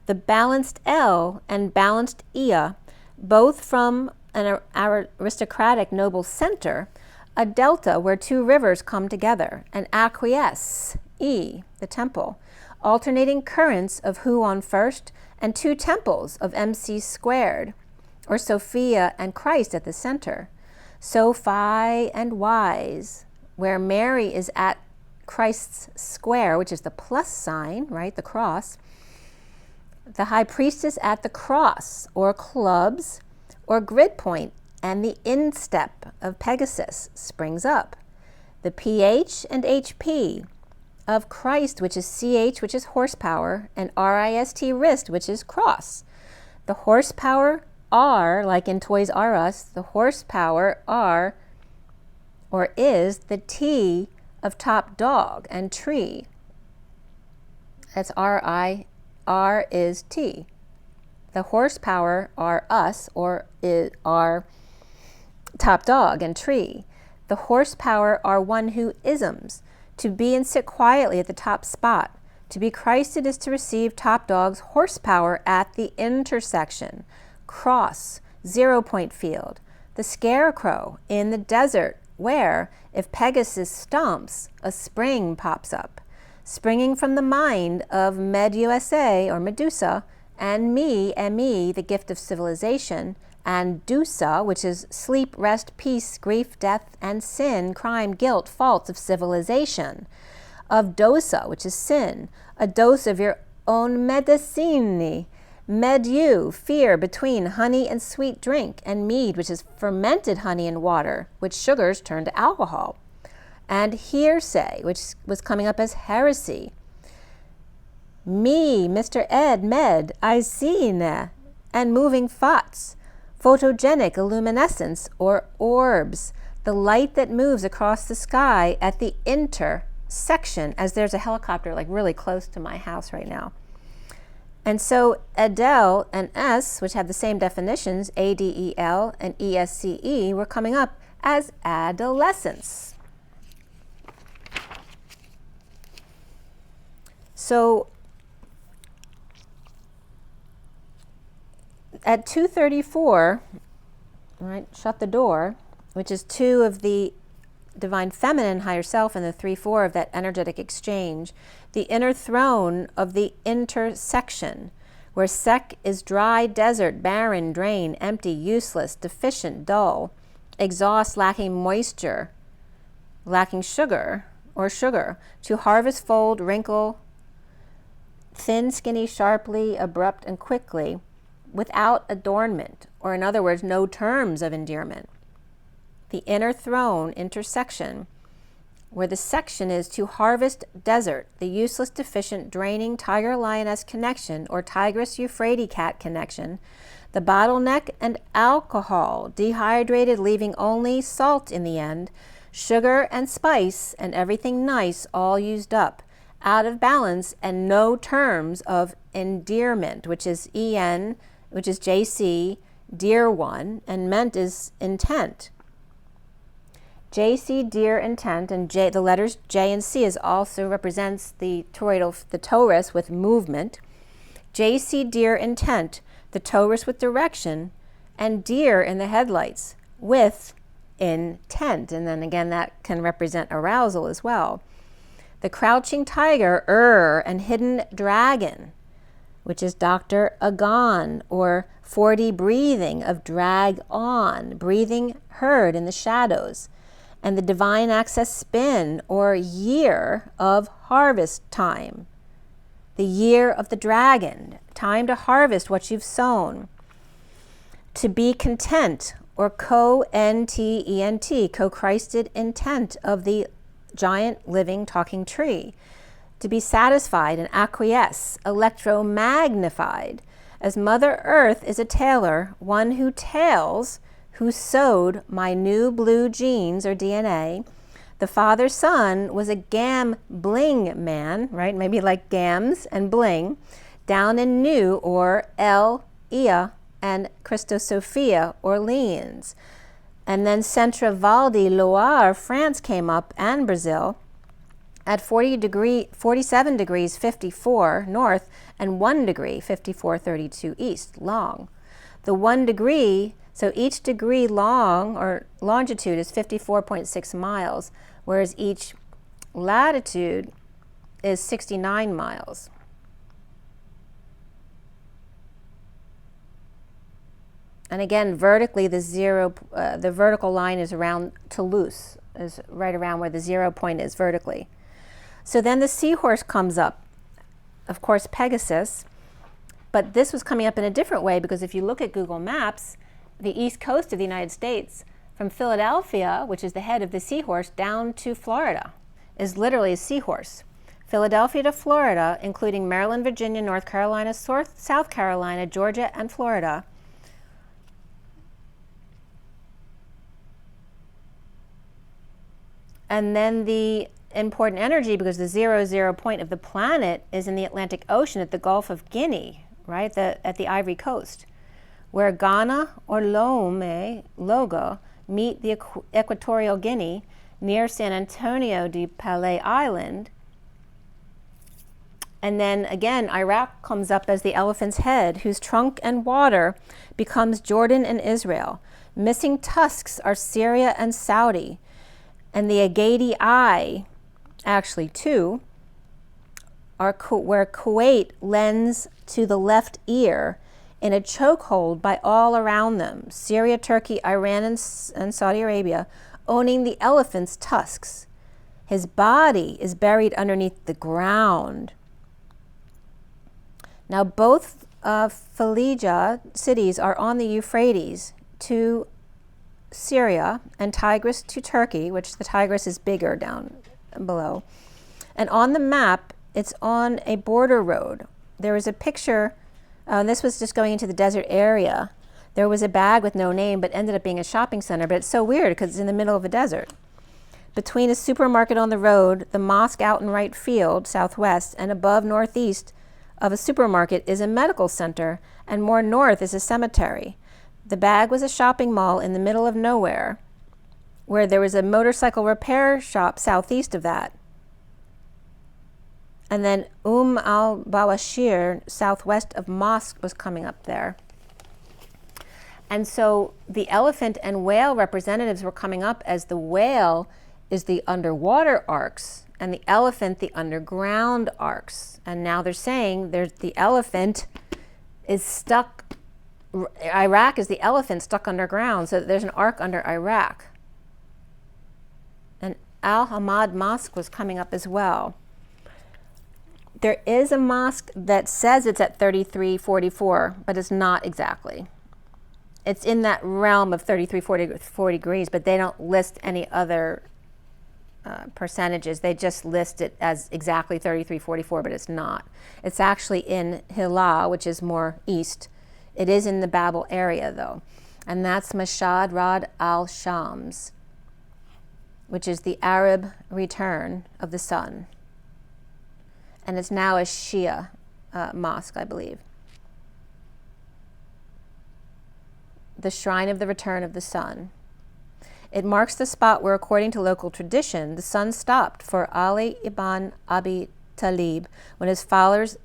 S1: The balanced L and balanced Ia, both from an aristocratic noble center, a delta where two rivers come together, and acquiesce, E, the temple, alternating currents of who on first, and two temples of MC squared, or Sophia and Christ at the center. Sophi and wise, where Mary is at Christ's square, which is the plus sign, right, the cross. The high priestess at the cross, or clubs, or grid point, and the instep of Pegasus springs up. The pH and HP of Christ, which is CH, which is horsepower, and RIST, wrist, which is cross. The horsepower R, like in Toys R Us, the horsepower R, or is the T of top dog and tree. That's R is T. The horsepower are us, or is our top dog and tree. The horsepower are one who isms. To be and sit quietly at the top spot. To be Christed is to receive top dog's horsepower at the intersection. Cross, 0 point field. The scarecrow in the desert where, if Pegasus stomps, a spring pops up. Springing from the mind of Med-USA, or Medusa, and me, M-E, the gift of civilization, and Dusa, which is sleep, rest, peace, grief, death, and sin, crime, guilt, faults of civilization. Of Dosa, which is sin, a dose of your own medicine. Medu, fear, between honey and sweet drink, and mead, which is fermented honey and water, which sugars turn to alcohol. And hearsay, which was coming up as heresy. Me, Mr. Ed, Med, I seen, and moving thoughts. Photogenic illuminescence, or orbs, the light that moves across the sky at the intersection, as there's a helicopter like really close to my house right now. And so Adele and S, which have the same definitions, ADEL and ESCE, were coming up as adolescence. So at 234, right, shut the door, which is 2 of the divine feminine higher self and the 3-4 of that energetic exchange, the inner throne of the intersection, where sec is dry, desert, barren, drain, empty, useless, deficient, dull, exhaust, lacking moisture, lacking sugar, or sugar, to harvest, fold, wrinkle, thin, skinny, sharply, abrupt, and quickly, without adornment, or in other words, no terms of endearment. The inner throne intersection, where the section is to harvest desert, the useless, deficient, draining tiger-lioness connection, or tigress-Euphrates cat connection, the bottleneck and alcohol, dehydrated, leaving only salt in the end, sugar and spice and everything nice all used up, out of balance, and no terms of endearment, which is EN, which is JC, dear one, and ment is intent. JC, dear intent, and J, the letters J and C is also represents the toroidal, the torus with movement. JC, dear intent, the torus with direction, and deer in the headlights with intent. And then again, that can represent arousal as well. The crouching tiger, and hidden dragon, which is Dr. Agon, or 40 breathing of drag on, breathing heard in the shadows. And the divine access spin, or year of harvest time. The year of the dragon, time to harvest what you've sown. To be content, or co-N-T-E-N-T, co-Christed intent of the giant living talking tree. To be satisfied and acquiesce, electromagnified, as Mother Earth is a tailor, one who tails, who sewed my new blue genes, or DNA. The father son was a gam bling man, right? Maybe like gams and bling. down in New or El Ia and Christosophia, Orleans. And then Centre Val de Loire, France came up, and Brazil at 47 degrees 54 north and 1 degree 54 32 east long. The 1 degree, so each degree long or longitude is 54.6 miles, whereas each latitude is 69 miles. And again, vertically, the vertical line is around Toulouse, is right around where the 0 point is vertically. So then the seahorse comes up, of course, Pegasus, but this was coming up in a different way, because if you look at Google Maps, the east coast of the United States, from Philadelphia, which is the head of the seahorse, down to Florida, is literally a seahorse. Philadelphia to Florida, including Maryland, Virginia, North Carolina, South Carolina, Georgia, and Florida. And then the important energy, because the 0 point of the planet is in the Atlantic Ocean at the Gulf of Guinea, right, at the Ivory Coast, where Ghana or Lome, Logo, meet the Equatorial Guinea near San Antonio de Palais Island. And then again, Iraq comes up as the elephant's head, whose trunk and water becomes Jordan and Israel. Missing tusks are Syria and Saudi. And the Agade eye, actually two, are where Kuwait lends to the left ear in a chokehold by all around them, Syria, Turkey, Iran, and Saudi Arabia, owning the elephant's tusks. His body is buried underneath the ground. Now both Fallujah cities are on the Euphrates to Syria, and Tigris to Turkey, which the Tigris is bigger down below. And on the map, it's on a border road. There was a picture, and this was just going into the desert area. There was a bag with no name, but ended up being a shopping center. But it's so weird because it's in the middle of a desert. Between a supermarket on the road, the mosque out in right field, southwest, and above northeast of a supermarket is a medical center, and more north is a cemetery. The bag was a shopping mall in the middle of nowhere, where there was a motorcycle repair shop southeast of that. And then al-Bawashir, southwest of Mosque, was coming up there. And so the elephant and whale representatives were coming up, as the whale is the underwater Arks and the elephant the underground Arks. And now they're saying the elephant is stuck. Iraq is the elephant stuck underground, so there's an ark under Iraq. And Al-Hamad Mosque was coming up as well. There is a mosque that says it's at 3344, but it's not exactly. It's in that realm of 40 degrees, but they don't list any other percentages. They just list it as exactly 3344, but it's not. It's actually in Hillah, which is more east. It is in the Babel area, though, and that's Mashhad Rad al-Shams, which is the Arab return of the sun. And it's now a Shia mosque, I believe. The shrine of the return of the sun. It marks the spot where, according to local tradition, the sun stopped for Ali ibn Abi Talib when his followers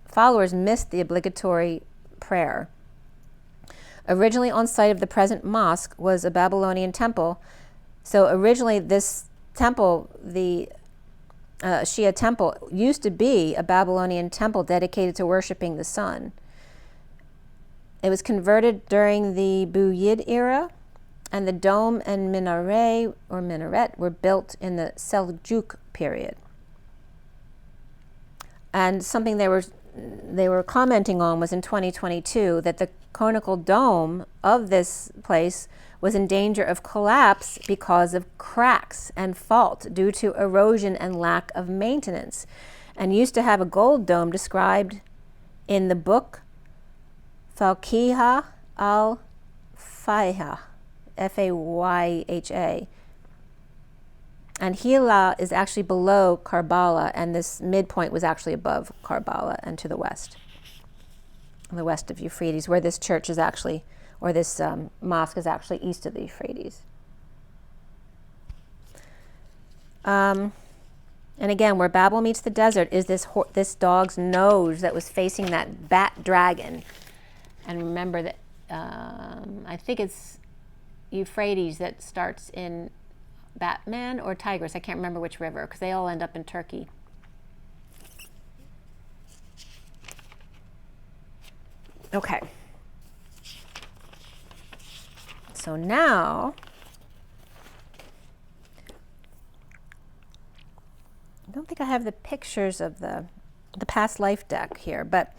S1: missed the obligatory prayer. Originally on site of the present mosque was a Babylonian temple. So originally this temple, the Shia temple, used to be a Babylonian temple dedicated to worshiping the sun. It was converted during the Buyid era, and the dome and minaret were built in the Seljuk period. And something they were commenting on was in 2022 that the conical dome of this place was in danger of collapse because of cracks and fault due to erosion and lack of maintenance, and used to have a gold dome described in the book Falkiha al-Fayha, F-A-Y-H-A. And Hila is actually below Karbala, and this midpoint was actually above Karbala and to the west. on the west of Euphrates, where this church is actually, or this mosque is actually east of the Euphrates. And again, where Babel meets the desert is this dog's nose that was facing that bat dragon. And remember that I think it's Euphrates that starts in Batman or Tigris. I can't remember which river, because they all end up in Turkey. Okay. So now, I don't think I have the pictures of the past life deck here, but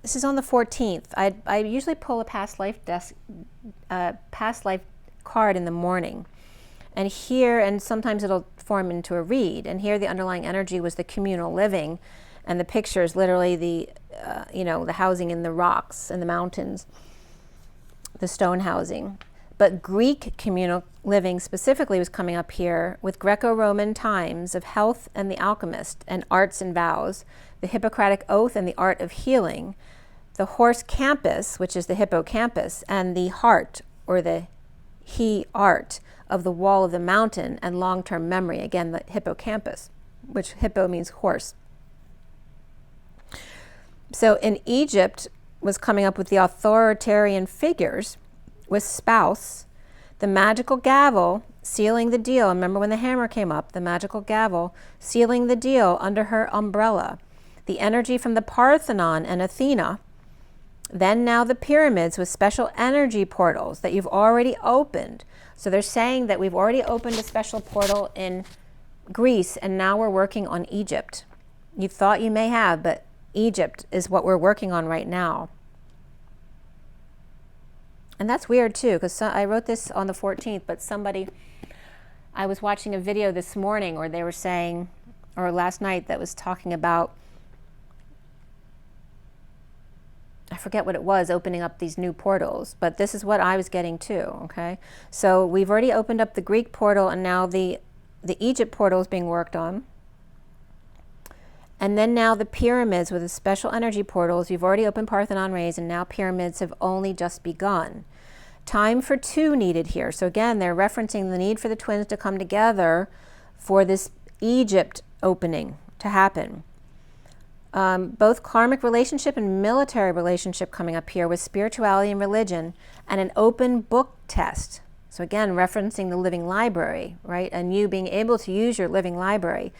S1: this is on the 14th. I usually pull a past life card in the morning, and here, and sometimes it'll form into a read. And here, the underlying energy was the communal living, and the picture is literally the housing in the rocks and the mountains, the stone housing. But Greek communal living specifically was coming up here with Greco-Roman times of health and the alchemist, and arts and vows, the Hippocratic oath and the art of healing, the horse campus, which is the hippocampus, and the heart, or the he-art, of the wall of the mountain, and long-term memory, again, the hippocampus, which hippo means horse. So in Egypt was coming up with the authoritarian figures, with spouse, the magical gavel sealing the deal. Remember when the hammer came up, the magical gavel sealing the deal under her umbrella. The energy from the Parthenon and Athena. Then now the pyramids with special energy portals that you've already opened. So they're saying that we've already opened a special portal in Greece, and now we're working on Egypt. You thought you may have, but Egypt is what we're working on right now. And that's weird too, because I wrote this on the 14th, but I was watching a video this morning, or they were saying, or last night, that was talking about, I forget what it was, opening up these new portals, but this is what I was getting too, okay? So we've already opened up the Greek portal, and now the Egypt portal is being worked on. And then now the pyramids with the special energy portals. You've already opened Parthenon rays, and now pyramids have only just begun. Time for two needed here. So again, they're referencing the need for the twins to come together for this Egypt opening to happen. Both karmic relationship and military relationship coming up here with spirituality and religion, and an open book test. So again, referencing the living library, right? And you being able to use your living library.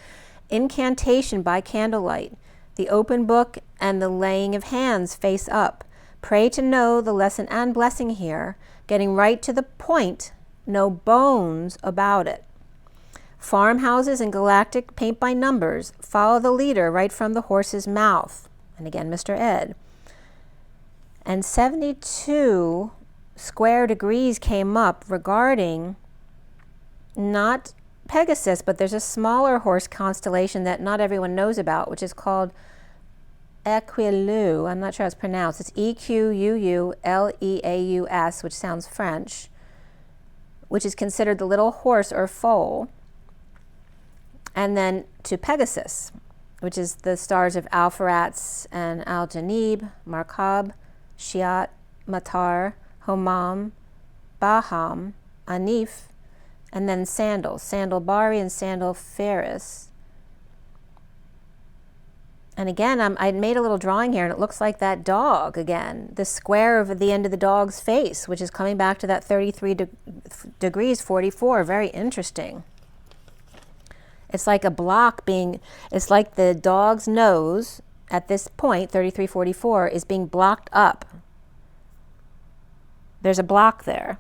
S1: Incantation by candlelight, the open book, and the laying of hands face up. Pray to know the lesson and blessing here, getting right to the point, no bones about it. Farmhouses and galactic paint by numbers, follow the leader right from the horse's mouth. And again, Mr. Ed. And 72 square degrees came up regarding not Pegasus, but there's a smaller horse constellation that not everyone knows about, which is called Equilus. I'm not sure how it's pronounced. It's Equuuleaus, which sounds French, which is considered the little horse or foal. And then to Pegasus, which is the stars of Alpheratz and Al-Janib, Markab, Shiat, Matar, Homam, Baham, Anif, and then sandals, Sandal Bari and Sandal Ferris. And again, I made a little drawing here, and it looks like that dog again, the square of the end of the dog's face, which is coming back to that 33 degrees 44. Very interesting. It's like a block it's like the dog's nose at this point, 3344, is being blocked up. There's a block there.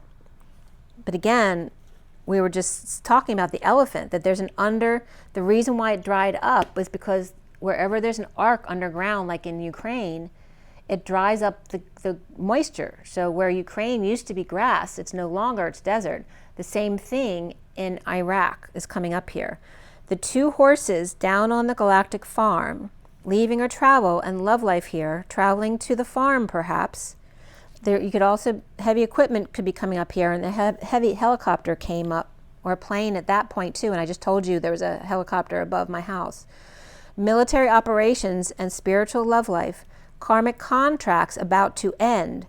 S1: But again, we were just talking about the elephant, that there's the reason why it dried up was because wherever there's an ark underground, like in Ukraine, it dries up the moisture. So where Ukraine used to be grass, it's no longer, it's desert. The same thing in Iraq is coming up here. The two horses down on the galactic farm, leaving or travel and love life here, traveling to the farm perhaps. There, you could also, heavy equipment could be coming up here, and the heavy helicopter came up, or a plane at that point too, and I just told you there was a helicopter above my house. military operations and spiritual love life, karmic contracts about to end.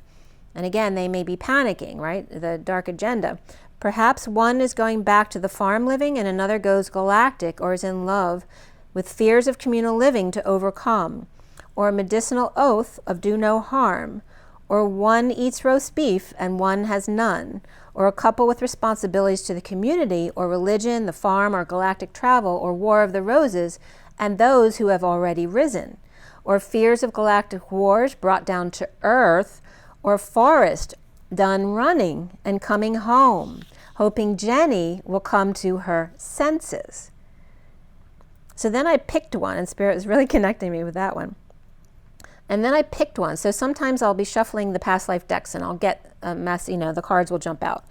S1: And again, they may be panicking, right? The dark agenda. Perhaps one is going back to the farm living and another goes galactic or is in love with fears of communal living to overcome, or a medicinal oath of do no harm, or one eats roast beef and one has none, or a couple with responsibilities to the community or religion, the farm or galactic travel or war of the roses, and those who have already risen, or fears of galactic wars brought down to earth, or forest done running and coming home, hoping Jenny will come to her senses. So then I picked one, and Spirit was really connecting me with that one. And then I picked one. So sometimes I'll be shuffling the past life decks and I'll get a mess, the cards will jump out.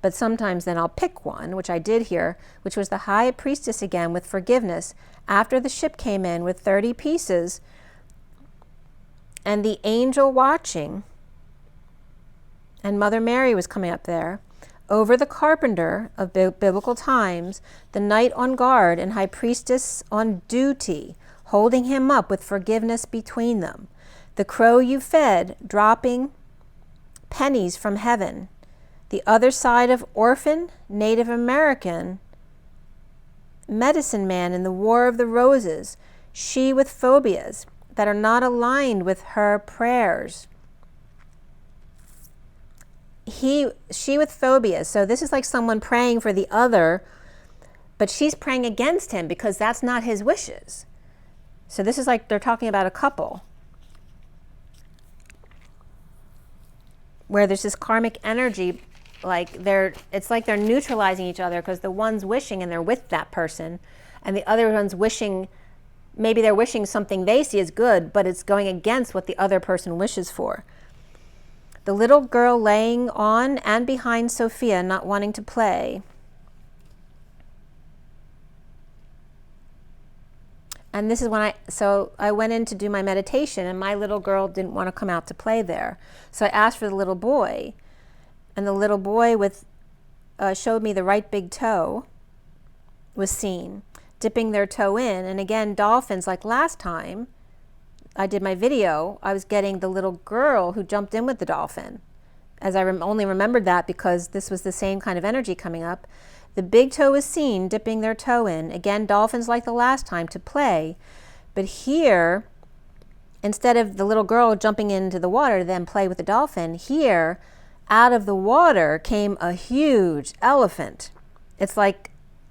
S1: But sometimes then I'll pick one, which I did here, which was the High Priestess again with forgiveness after the ship came in with 30 pieces and the angel watching, and Mother Mary was coming up there, over the carpenter of biblical times, the knight on guard and high priestess on duty, holding him up with forgiveness between them. The crow you fed, dropping pennies from heaven. The other side of orphan, Native American, medicine man in the War of the Roses, she with phobias that are not aligned with her prayers. She with phobias. So this is like someone praying for the other, but she's praying against him because that's not his wishes. So this is like they're talking about a couple where there's this karmic energy, it's like they're neutralizing each other because the one's wishing and they're with that person, and the other one's wishing, maybe they're wishing something they see as good, but it's going against what the other person wishes for. The little girl laying on and behind Sophia, not wanting to play. And this is when I went in to do my meditation, and my little girl didn't want to come out to play there. So I asked for the little boy, and the little boy showed me the right big toe was seen, dipping their toe in. And again, dolphins, like last time I did my video, I was getting the little girl who jumped in with the dolphin, as I only remembered that because this was the same kind of energy coming up. The big toe is seen dipping their toe in. Again, dolphins like the last time to play. But here, instead of the little girl jumping into the water to then play with the dolphin, here, out of the water came a huge elephant. It's like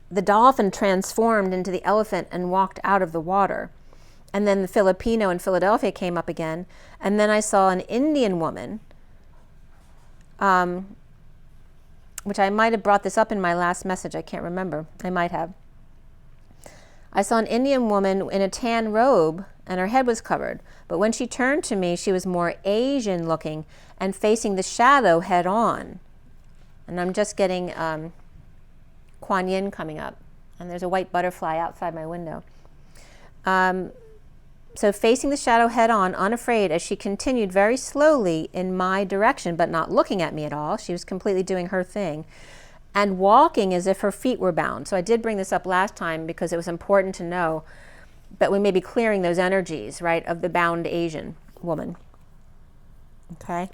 S1: the dolphin transformed into the elephant and walked out of the water. And then the Filipino in Philadelphia came up again. And then I saw an Indian woman, which I might have brought this up in my last message. I can't remember. I might have. I saw an Indian woman in a tan robe and her head was covered. But when she turned to me, she was more Asian looking and facing the shadow head on. And I'm just getting Kuan Yin coming up. And there's a white butterfly outside my window. So facing the shadow head on, unafraid, as she continued very slowly in my direction, but not looking at me at all. She was completely doing her thing. And walking as if her feet were bound. So I did bring this up last time because it was important to know that we may be clearing those energies, right, of the bound Asian woman. Okay?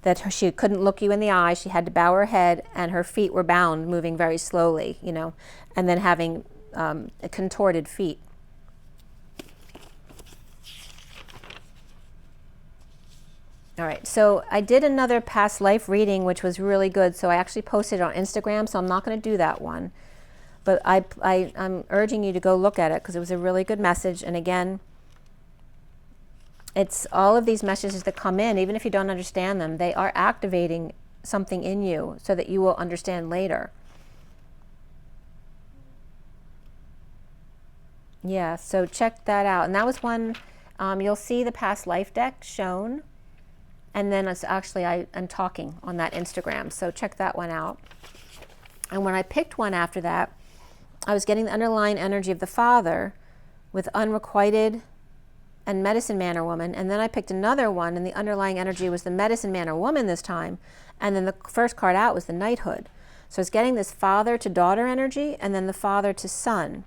S1: That she couldn't look you in the eye. She had to bow her head and her feet were bound, moving very slowly, and then having contorted feet. All right, so I did another past life reading, which was really good. So I actually posted it on Instagram, so I'm not going to do that one. But I'm urging you to go look at it because it was a really good message. And again, it's all of these messages that come in, even if you don't understand them, they are activating something in you so that you will understand later. Yeah, so check that out. And that was one, you'll see the past life deck shown. And then it's actually, I'm talking on that Instagram, so check that one out. And when I picked one after that, I was getting the underlying energy of the father with unrequited and medicine man or woman. And then I picked another one, and the underlying energy was the medicine man or woman this time. And then the first card out was the knighthood. So I was getting this father to daughter energy, and then the father to son.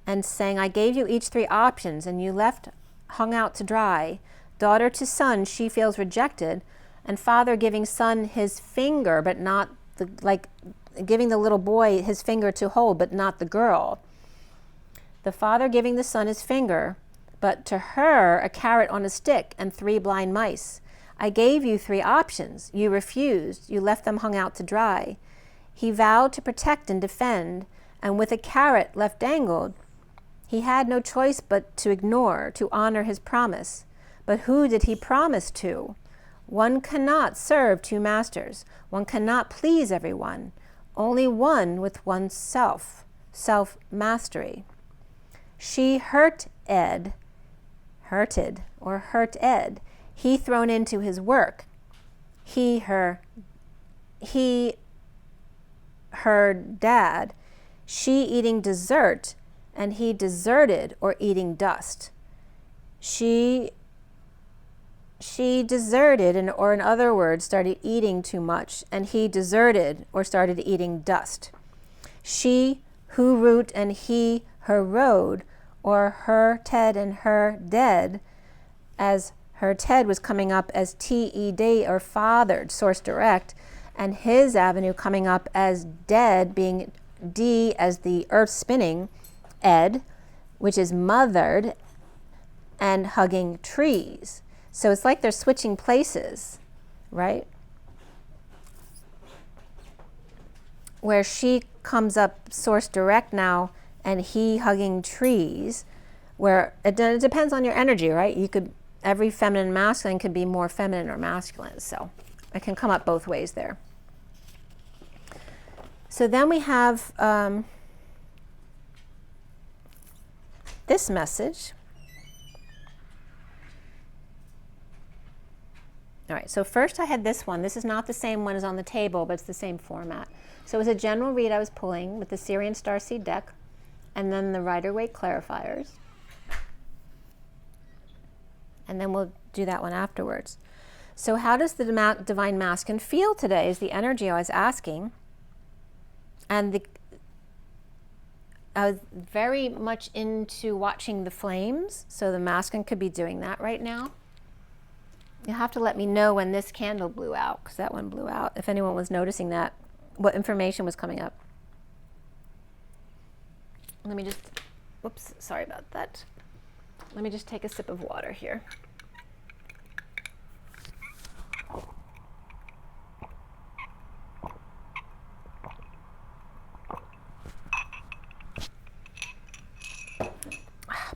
S1: and saying, I gave you each 3 options, and you left hung out to dry. Daughter to son, she feels rejected, and father giving son his finger, but not the, like giving the little boy his finger to hold, but not the girl. The father giving the son his finger, but to her a carrot on a stick and 3 blind mice. I gave you 3 options. You refused. You left them hung out to dry. He vowed to protect and defend, and with a carrot left dangled, he had no choice but to ignore, to honor his promise. But who did he promise to? One cannot serve 2 masters. One cannot please everyone. Only one with oneself, self-mastery. She hurted, he thrown into his work. He, her dad. She eating dessert, and he deserted or eating dust. She deserted, or in other words, started eating too much, and he deserted or started eating dust. She who root, and he her road, or her Ted and her dead, as her Ted was coming up as TED or fathered, source direct, and his avenue coming up as dead, being D as the earth spinning, Ed, which is mothered and hugging trees. So it's like they're switching places, right? Where she comes up source direct now and he hugging trees, where it depends on your energy, right? You could, every feminine and masculine could be more feminine or masculine. So it can come up both ways there. So then we have this message. All right, so first I had this one. This is not the same one as on the table, but it's the same format. So it was a general read I was pulling with the Syrian Starseed deck, and then the Rider-Waite clarifiers. And then we'll do that one afterwards. So how does the Divine Masculine feel today is the energy I was asking. And I was very much into watching the flames, so the masculine could be doing that right now. You'll have to let me know when this candle blew out, because that one blew out, if anyone was noticing that, what information was coming up. Let me just, whoops, sorry about that. Let me just take a sip of water here.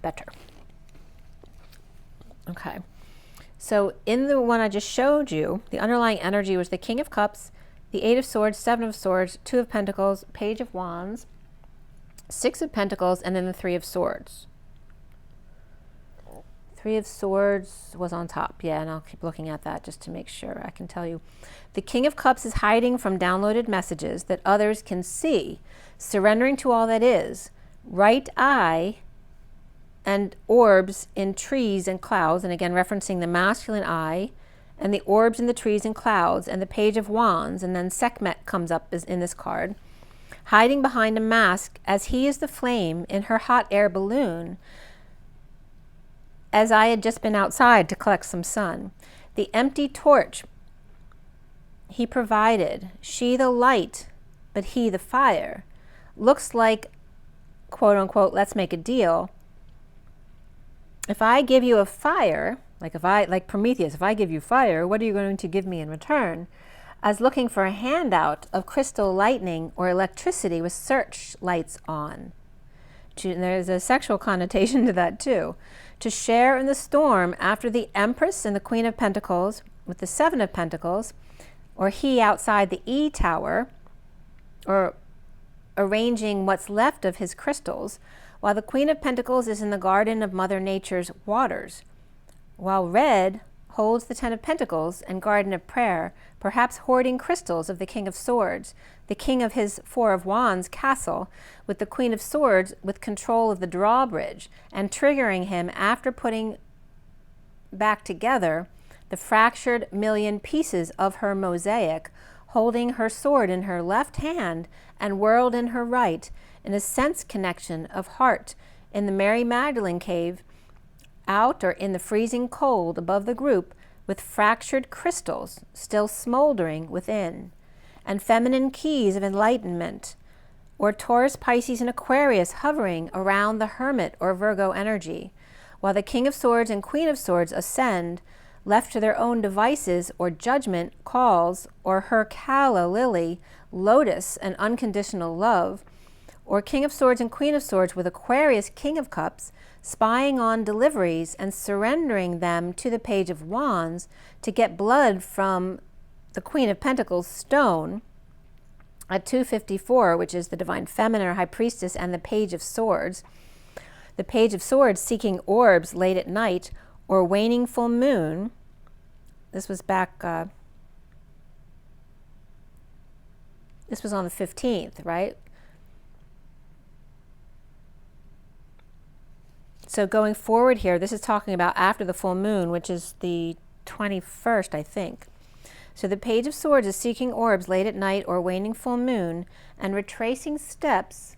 S1: Better. Okay. So in the one I just showed you, the underlying energy was the King of Cups, the 8 of Swords, 7 of Swords, 2 of Pentacles, Page of Wands, 6 of Pentacles, and then the 3 of Swords. 3 of Swords was on top. Yeah, and I'll keep looking at that just to make sure I can tell you. The King of Cups is hiding from downloaded messages that others can see, surrendering to all that is. Right eye and orbs in trees and clouds, and again referencing the masculine eye, and the orbs in the trees and clouds, and the Page of Wands, and then Sekhmet comes up in this card, hiding behind a mask as he is the flame in her hot air balloon, as I had just been outside to collect some sun. The empty torch he provided, she the light, but he the fire, looks like, quote unquote, let's make a deal. If I give you a fire, like Prometheus, if I give you fire, what are you going to give me in return? I was looking for a handout of crystal lightning or electricity with searchlights on. And there's a sexual connotation to that too. To share in the storm after the Empress and the Queen of Pentacles with the 7 of Pentacles, or he outside the E tower, or arranging what's left of his crystals, while the Queen of Pentacles is in the garden of Mother Nature's waters, while Red holds the 10 of Pentacles and Garden of Prayer, perhaps hoarding crystals of the King of Swords, the King of his 4 of Wands castle, with the Queen of Swords with control of the drawbridge, and triggering him after putting back together the fractured million pieces of her mosaic, holding her sword in her left hand and world in her right, in a sense connection of heart in the Mary Magdalene cave, out or in the freezing cold above the group, with fractured crystals still smoldering within, and feminine keys of enlightenment, or Taurus, Pisces, and Aquarius hovering around the Hermit or Virgo energy, while the King of Swords and Queen of Swords ascend, left to their own devices or judgment calls, or her Kala lily, lotus, and unconditional love, or King of Swords and Queen of Swords with Aquarius, King of Cups, spying on deliveries and surrendering them to the Page of Wands to get blood from the Queen of Pentacles stone at 254, which is the Divine Feminine or High Priestess, and the Page of Swords. The Page of Swords seeking orbs late at night or waning full moon. This was back, this was on the 15th, right? So going forward here, this is talking about after the full moon, which is the 21st, I think. So the Page of Swords is seeking orbs late at night or waning full moon and retracing steps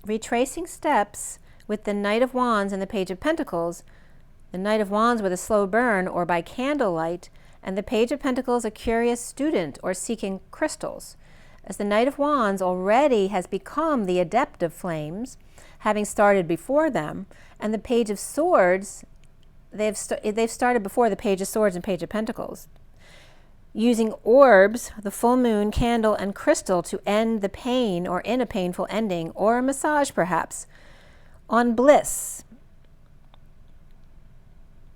S1: with the Knight of Wands and the Page of Pentacles, the Knight of Wands with a slow burn or by candlelight, and the Page of Pentacles a curious student or seeking crystals. As the Knight of Wands already has become the adept of flames, having started before them, and the Page of Swords, they've started before the Page of Swords and Page of Pentacles, using orbs, the full moon, candle, and crystal to end the pain or in a painful ending, or a massage perhaps, on bliss.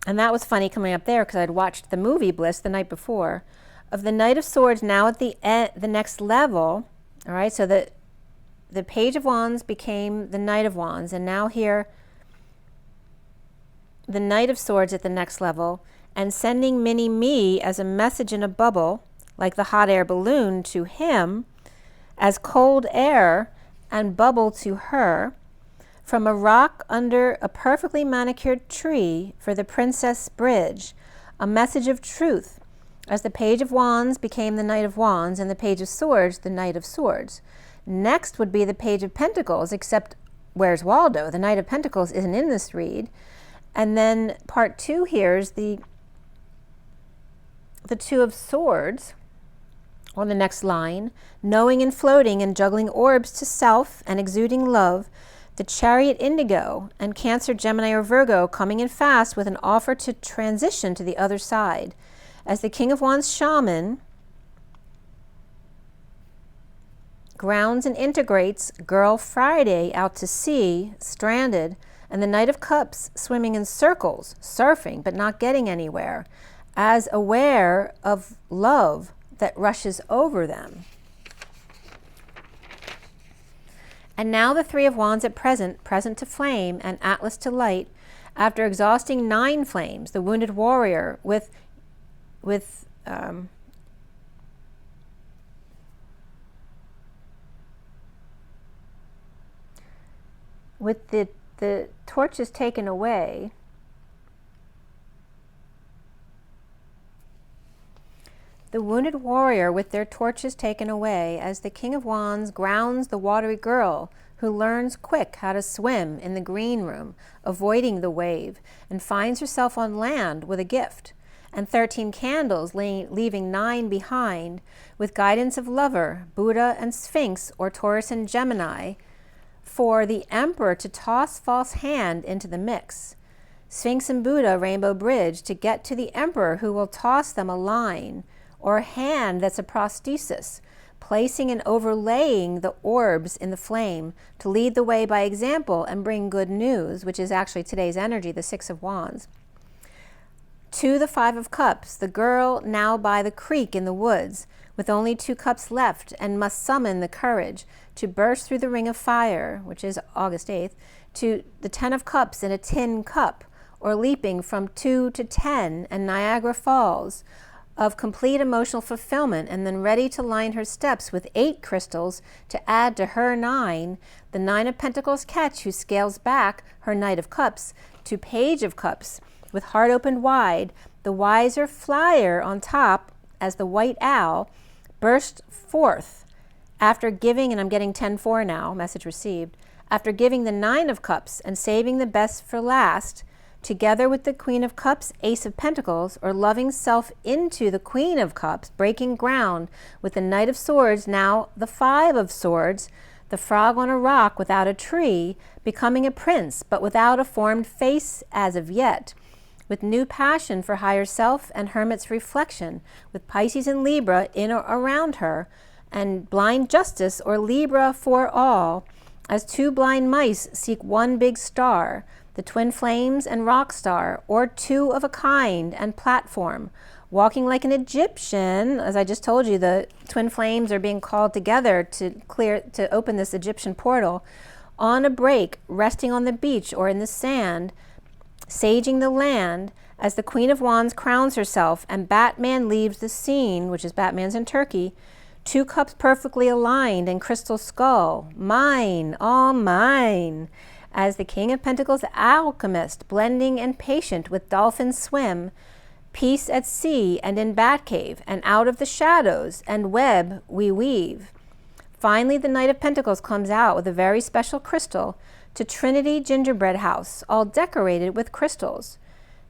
S1: And that was funny coming up there because I'd watched the movie Bliss the night before, of the Knight of Swords now at the next level. All right, so the Page of Wands became the Knight of Wands, and now here the Knight of Swords at the next level, and sending mini me as a message in a bubble, like the hot air balloon, to him as cold air and bubble to her, from a rock under a perfectly manicured tree for the Princess Bridge, a message of truth, as the Page of Wands became the Knight of Wands and the Page of Swords the Knight of Swords. Next would be the Page of Pentacles, except where's Waldo? The Knight of Pentacles isn't in this read. And then part 2 here is the Two of Swords on the next line, knowing and floating and juggling orbs to self and exuding love, the Chariot Indigo and Cancer, Gemini, or Virgo coming in fast with an offer to transition to the other side. As the King of Wands shaman grounds and integrates Girl Friday out to sea, stranded, and the Knight of Cups swimming in circles, surfing, but not getting anywhere, as aware of love that rushes over them. And now the Three of Wands at present, present to flame and Atlas to light, after exhausting 9 flames, the wounded warrior with the torches taken away, the wounded warrior with their torches taken away, as the King of Wands grounds the watery girl who learns quick how to swim in the green room, avoiding the wave, and finds herself on land with a gift, and 13 candles leaving 9 behind, with guidance of lover, Buddha and Sphinx, or Taurus and Gemini, for the Emperor to toss false hand into the mix. Sphinx and Buddha, Rainbow Bridge, to get to the Emperor who will toss them a line, or a hand that's a prosthesis, placing and overlaying the orbs in the flame to lead the way by example and bring good news, which is actually today's energy, the Six of Wands. To the Five of Cups, the girl now by the creek in the woods, with only 2 cups left, and must summon the courage to burst through the ring of fire, which is August 8th, to the 10 of Cups in a tin cup, or leaping from 2 to 10 and Niagara Falls, of complete emotional fulfillment, and then ready to line her steps with 8 crystals to add to her 9, the 9 of Pentacles catch, who scales back her Knight of Cups to Page of Cups, with heart opened wide, the wiser flyer on top, as the white owl burst forth After giving, and I'm getting 10-4 now, message received, after giving the 9 of Cups and saving the best for last, together with the Queen of Cups, Ace of Pentacles, or loving self into the Queen of Cups, breaking ground with the Knight of Swords, now the 5 of Swords, the frog on a rock without a tree, becoming a prince, but without a formed face as of yet, with new passion for higher self and hermit's reflection, with Pisces and Libra in or around her, and blind justice or Libra for all, as 2 blind mice seek 1 big star, the twin flames and rock star, or 2 of a kind and platform, walking like an Egyptian. As I just told you, the twin flames are being called together to open this Egyptian portal, on a break, resting on the beach or in the sand, saging the land, as the Queen of Wands crowns herself and Batman leaves the scene, which is Batman's in Turkey, 2 cups perfectly aligned and crystal skull, mine, all mine, as the King of Pentacles alchemist, blending and patient with dolphin swim, peace at sea and in Batcave, and out of the shadows and web we weave. Finally, the Knight of Pentacles comes out with a very special crystal to Trinity Gingerbread House, all decorated with crystals.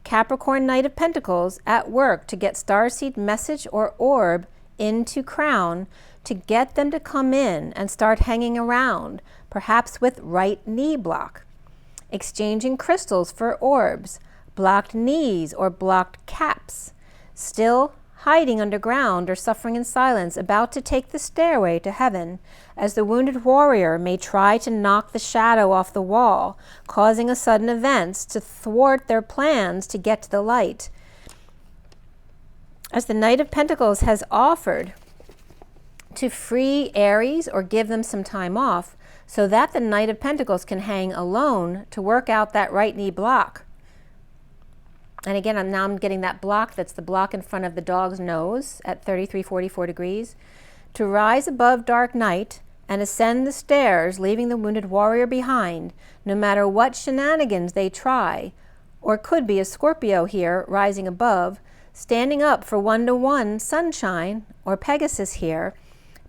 S1: Capricorn Knight of Pentacles at work to get starseed message or orb into crown, to get them to come in and start hanging around, perhaps with right knee block. Exchanging crystals for orbs, blocked knees or blocked caps. Still hiding underground or suffering in silence, about to take the stairway to heaven, as the wounded warrior may try to knock the shadow off the wall, causing a sudden events to thwart their plans to get to the light. As the Knight of Pentacles has offered to free Aries or give them some time off, so that the Knight of Pentacles can hang alone to work out that right knee block. And again, I'm getting that block, that's the block in front of the dog's nose at 33-44 degrees, to rise above dark night and ascend the stairs, leaving the wounded warrior behind, no matter what shenanigans they try, or could be a Scorpio here rising above, standing up for 1-to-1 sunshine, or Pegasus here,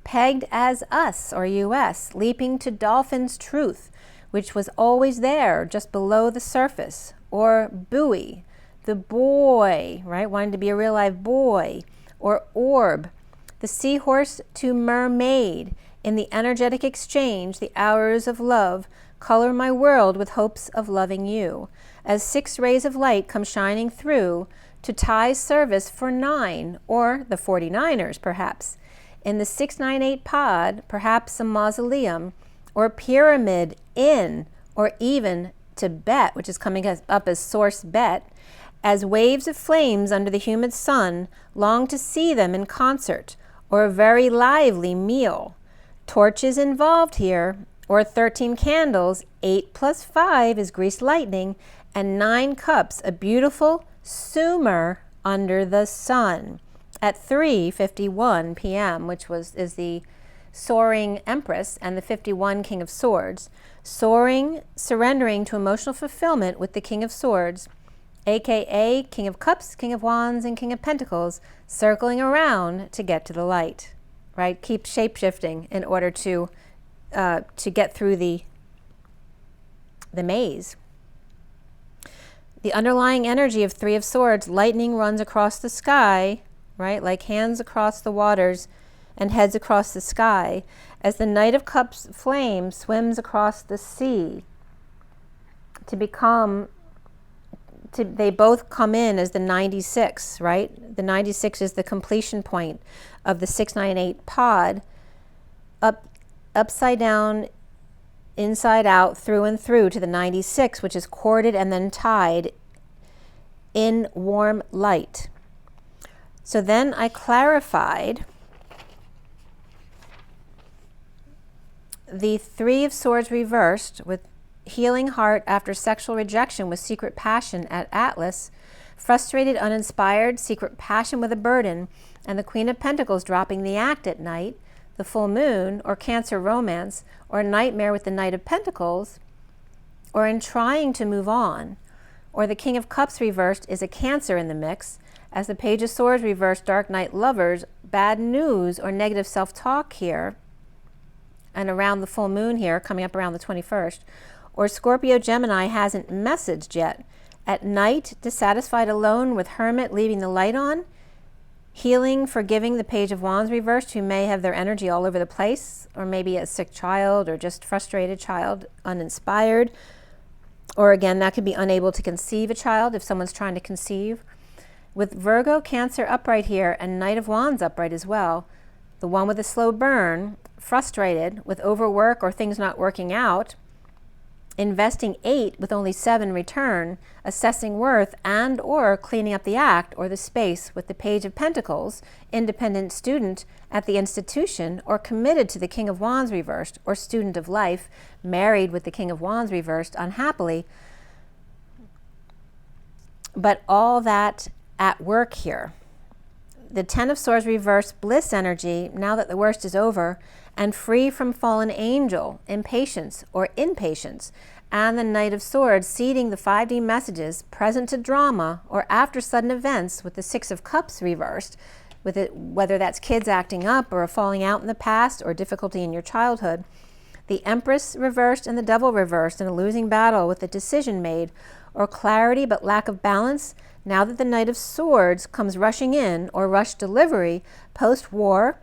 S1: pegged as us, or US, leaping to Dolphin's truth, which was always there, just below the surface, or Buoy, the boy, right, wanting to be a real live boy, or Orb, the seahorse to mermaid, in the energetic exchange, the hours of love, color my world with hopes of loving you, as 6 rays of light come shining through, to tie service for 9, or the 49ers perhaps, in the 698 pod, perhaps a mausoleum, or pyramid in, or even Tibet, which is coming up as source bet, as waves of flames under the humid sun, long to see them in concert, or a very lively meal. Torches involved here, or 13 candles, 8 plus 5 is greased lightning, and 9 cups, a beautiful Sumer under the sun at 3:51 p.m., which is the soaring Empress and the 51 King of Swords, soaring, surrendering to emotional fulfillment with the King of Swords, aka King of Cups, King of Wands, and King of Pentacles, circling around to get to the light, right? Keep shape-shifting in order to get through the maze. The underlying energy of 3 of Swords, lightning runs across the sky, right? Like hands across the waters and heads across the sky, as the Knight of Cups flame swims across the sea they both come in as the 96, right? The 96 is the completion point of the 698 pod, upside down, inside out, through and through to the 96, which is corded and then tied in warm light. So then I clarified the 3 of Swords reversed with healing heart after sexual rejection with secret passion at Atlas, frustrated, uninspired, secret passion with a burden, and the Queen of Pentacles dropping the act at night, the full moon, or Cancer romance, or nightmare with the Knight of Pentacles, or in trying to move on, or the King of Cups reversed is a Cancer in the mix, as the Page of Swords reversed, Dark Night lovers, bad news or negative self-talk here, and around the full moon here, coming up around the 21st, or Scorpio Gemini hasn't messaged yet. At night, dissatisfied alone with Hermit leaving the light on, healing, forgiving the Page of Wands reversed, who may have their energy all over the place, or maybe a sick child or just frustrated child, uninspired, or again, that could be unable to conceive a child if someone's trying to conceive. With Virgo, Cancer upright here, and Knight of Wands upright as well, the one with a slow burn, frustrated with overwork or things not working out, investing 8 with only 7 return, assessing worth and or cleaning up the act or the space with the Page of Pentacles, independent student at the institution, or committed to the King of Wands reversed, or student of life, married with the King of Wands reversed, unhappily. But all that at work here. The Ten of Swords reversed, bliss energy, now that the worst is over, and free from fallen angel, impatience or impatience, and the Knight of Swords seeding the 5D messages present to drama or after sudden events with the Six of Cups reversed, with it, whether that's kids acting up or a falling out in the past or difficulty in your childhood. The Empress reversed and the Devil reversed in a losing battle with a decision made, or clarity but lack of balance, now that the Knight of Swords comes rushing in, or rush delivery post-war,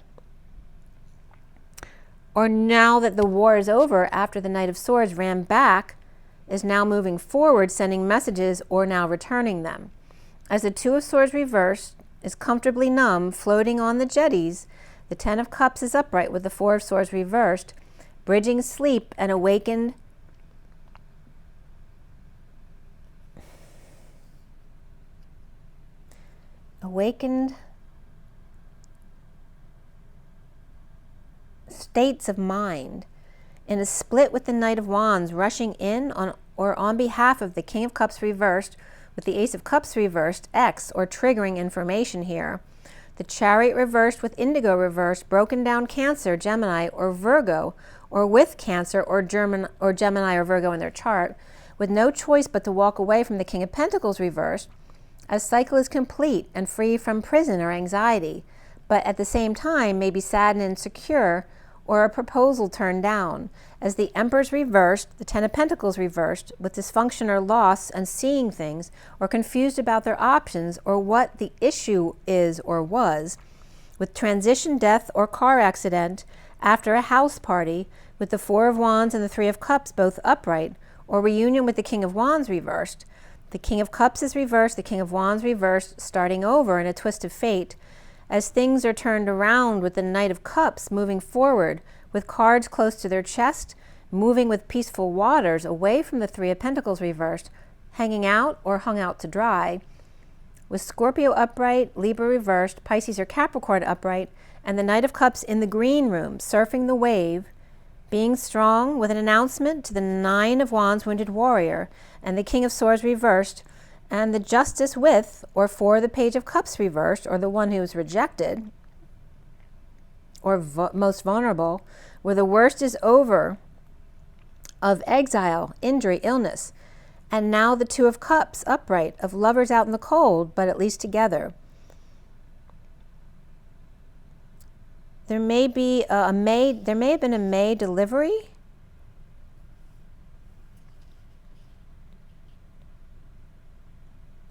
S1: or now that the war is over after the Knight of Swords ran back, is now moving forward, sending messages or now returning them. As the Two of Swords reversed is comfortably numb, floating on the jetties, the Ten of Cups is upright with the Four of Swords reversed, bridging sleep and awakened states of mind, in a split with the Knight of Wands rushing in on or on behalf of the King of Cups reversed with the Ace of Cups reversed, X, or triggering information here. The Chariot reversed with Indigo reversed, broken down Cancer, Gemini, or Virgo, or with Cancer or Gemini or Virgo in their chart, with no choice but to walk away from the King of Pentacles reversed, as cycle is complete and free from prison or anxiety, but at the same time may be sad and insecure, or a proposal turned down, as the Emperor's reversed, the Ten of Pentacles reversed, with dysfunction or loss and seeing things, or confused about their options or what the issue is or was, with transition, death, or car accident after a house party, with the Four of Wands and the Three of Cups both upright, or reunion with the King of Wands reversed. The King of Cups is reversed, the King of Wands reversed, starting over in a twist of fate, as things are turned around with the Knight of Cups moving forward, with cards close to their chest, moving with peaceful waters away from the Three of Pentacles reversed, hanging out or hung out to dry, with Scorpio upright, Libra reversed, Pisces or Capricorn upright, and the Knight of Cups in the green room, surfing the wave, being strong, with an announcement to the Nine of Wands wounded warrior, and the King of Swords reversed, and the Justice with or for the Page of Cups reversed, or the one who is rejected or most vulnerable, where the worst is over of exile, injury, illness, and now the Two of Cups upright, of lovers out in the cold but at least together. There may have been a May delivery,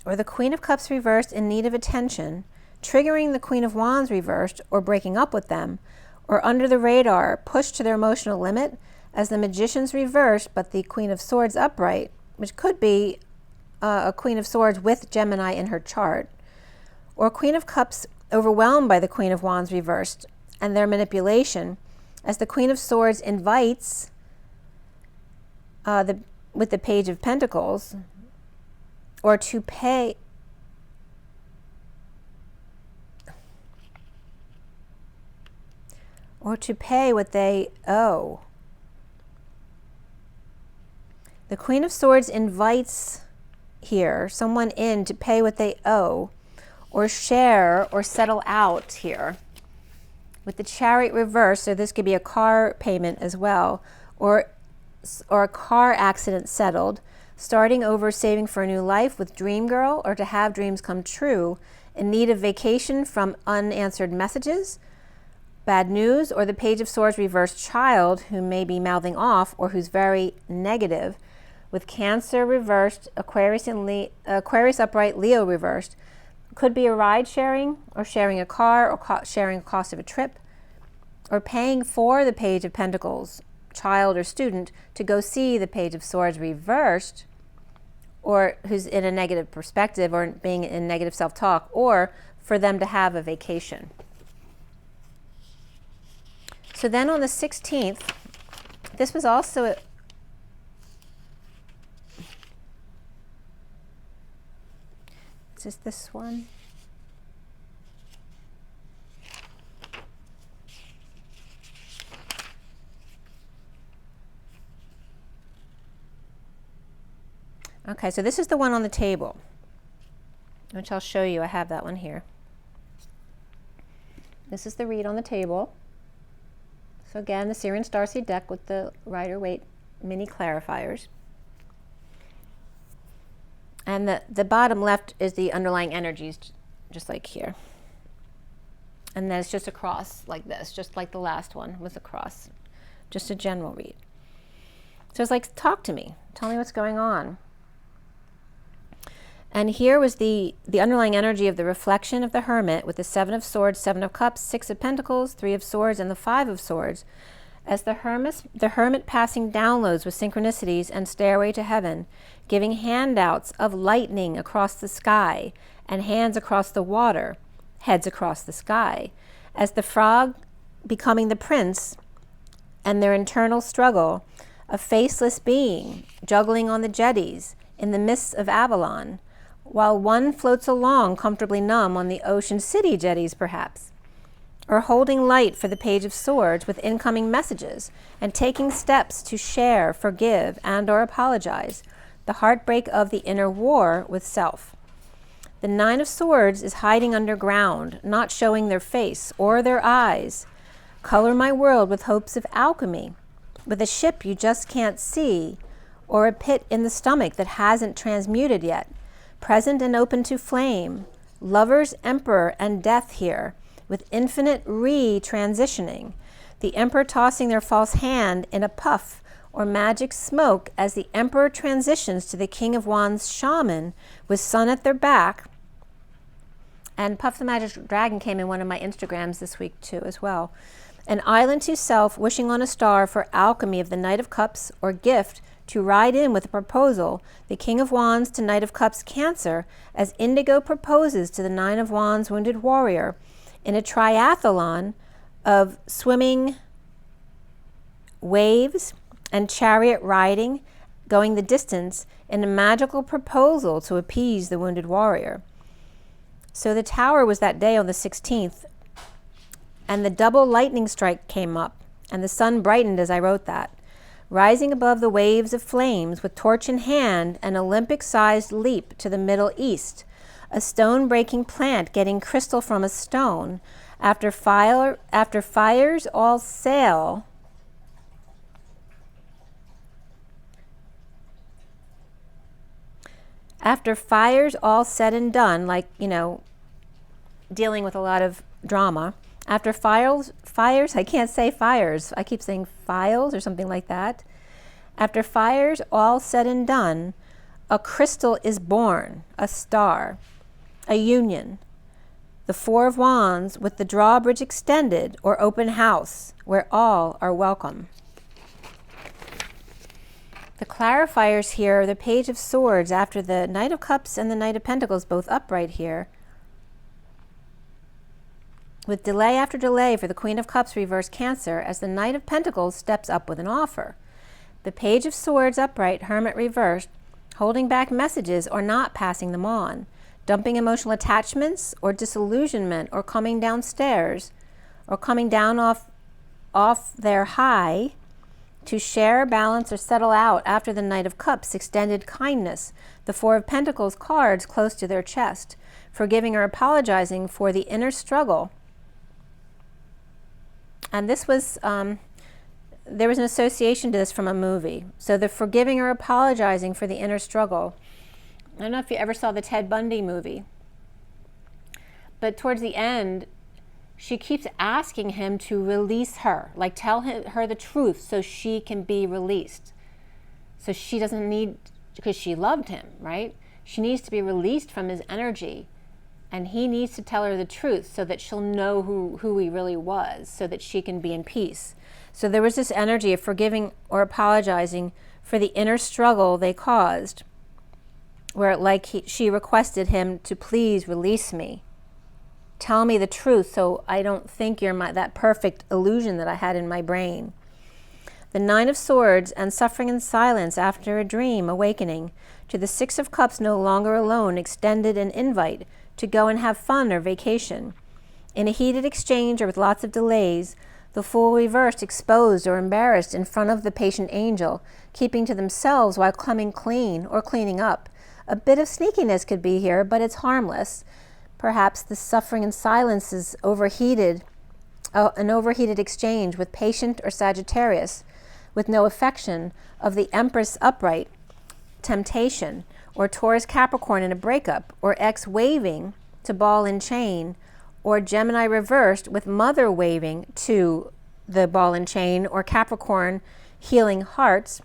S1: or the Queen of Cups reversed in need of attention, triggering the Queen of Wands reversed, or breaking up with them, or under the radar, pushed to their emotional limit, as the Magician's reversed, but the Queen of Swords upright, which could be a Queen of Swords with Gemini in her chart, or Queen of Cups overwhelmed by the Queen of Wands reversed and their manipulation, as the Queen of Swords invites with the Page of Pentacles, or to pay what they owe. The Queen of Swords invites here someone in to pay what they owe, or share or settle out here. With the Chariot reversed, so this could be a car payment as well, or a car accident settled, starting over, saving for a new life with Dream Girl, or to have dreams come true, in need of vacation from unanswered messages, bad news, or the Page of Swords reversed child who may be mouthing off or who's very negative, with Cancer reversed, Aquarius upright, Leo reversed. Could be a ride sharing, or sharing a car, or sharing a cost of a trip, or paying for the Page of Pentacles, child or student, to go see the Page of Swords reversed, or who's in a negative perspective or being in negative self-talk, or for them to have a vacation. So then on the 16th, this was also is this one? Okay, so this is the one on the table, which I'll show you. I have that one here. This is the read on the table. So again, the Syrian Starseed deck with the Rider-Waite mini clarifiers. And the bottom left is the underlying energies, just like here. And then it's just a cross like this, just like the last one was a cross. Just a general read. So it's like, talk to me. Tell me what's going on. And here was the underlying energy of the reflection of the Hermit with the 7 of Swords, 7 of Cups, 6 of Pentacles, 3 of Swords, and the 5 of Swords. As the Hermit passing downloads with synchronicities and stairway to heaven, giving handouts of lightning across the sky and hands across the water, heads across the sky. As the frog becoming the prince and their internal struggle, a faceless being juggling on the jetties in the mists of Avalon, while one floats along comfortably numb on the ocean city jetties perhaps, or holding light for the Page of Swords with incoming messages and taking steps to share, forgive, and or apologize, the heartbreak of the inner war with self. The 9 of Swords is hiding underground, not showing their face or their eyes. Color my world with hopes of alchemy, with a ship you just can't see, or a pit in the stomach that hasn't transmuted yet, present and open to flame. Lovers, Emperor, and Death here, with infinite re-transitioning, the Emperor tossing their false hand in a puff or magic smoke as the Emperor transitions to the King of Wands shaman with Sun at their back. And Puff the Magic Dragon came in one of my Instagrams this week too as well. An island to self, wishing on a star for alchemy of the Knight of Cups or gift to ride in with a proposal, the King of Wands to Knight of Cups Cancer, as Indigo proposes to the 9 of Wands wounded warrior, in a triathlon of swimming, waves, and chariot riding, going the distance in a magical proposal to appease the wounded warrior. So the Tower was that day on the 16th, and the double lightning strike came up, and the sun brightened as I wrote that, rising above the waves of flames with torch in hand, an Olympic-sized leap to the Middle East, a stone-breaking plant getting crystal from a stone, after fires all sail, after fires all said and done, like, you know, dealing with a lot of drama, after fires, I can't say fires, I keep saying files or something like that. After fires all said and done, a crystal is born, a star, a union, the 4 of Wands with the drawbridge extended or open house where all are welcome. The clarifiers here are the Page of Swords after the Knight of Cups and the Knight of Pentacles, both upright here, with delay after delay for the Queen of Cups reverse Cancer as the Knight of Pentacles steps up with an offer. The Page of Swords upright, Hermit reversed, holding back messages or not passing them on, dumping emotional attachments or disillusionment or coming downstairs or coming down off their high to share, balance, or settle out after the Knight of Cups extended kindness, the 4 of Pentacles cards close to their chest, forgiving or apologizing for the inner struggle. And this was, there was an association to this from a movie. So the forgiving or apologizing for the inner struggle. I don't know if you ever saw the Ted Bundy movie, but towards the end, she keeps asking him to release her, like tell her the truth so she can be released. So she doesn't need, because she loved him, right? She needs to be released from his energy, and he needs to tell her the truth so that she'll know who he really was, so that she can be in peace. So there was this energy of forgiving or apologizing for the inner struggle they caused, where she requested him to please release me. Tell me the truth so I don't think you're that perfect illusion that I had in my brain. The Nine of Swords and suffering in silence after a dream awakening. To the Six of Cups, no longer alone, extended an invite to go and have fun or vacation. In a heated exchange or with lots of delays, the Fool reversed, exposed or embarrassed in front of the patient angel, keeping to themselves while coming clean or cleaning up. A bit of sneakiness could be here, but it's harmless. Perhaps the suffering in silence is an overheated exchange with patient or Sagittarius, with no affection, of the Empress upright, temptation, or Taurus Capricorn in a breakup, or X waving to ball and chain, or Gemini reversed with Mother waving to the ball and chain, or Capricorn healing hearts,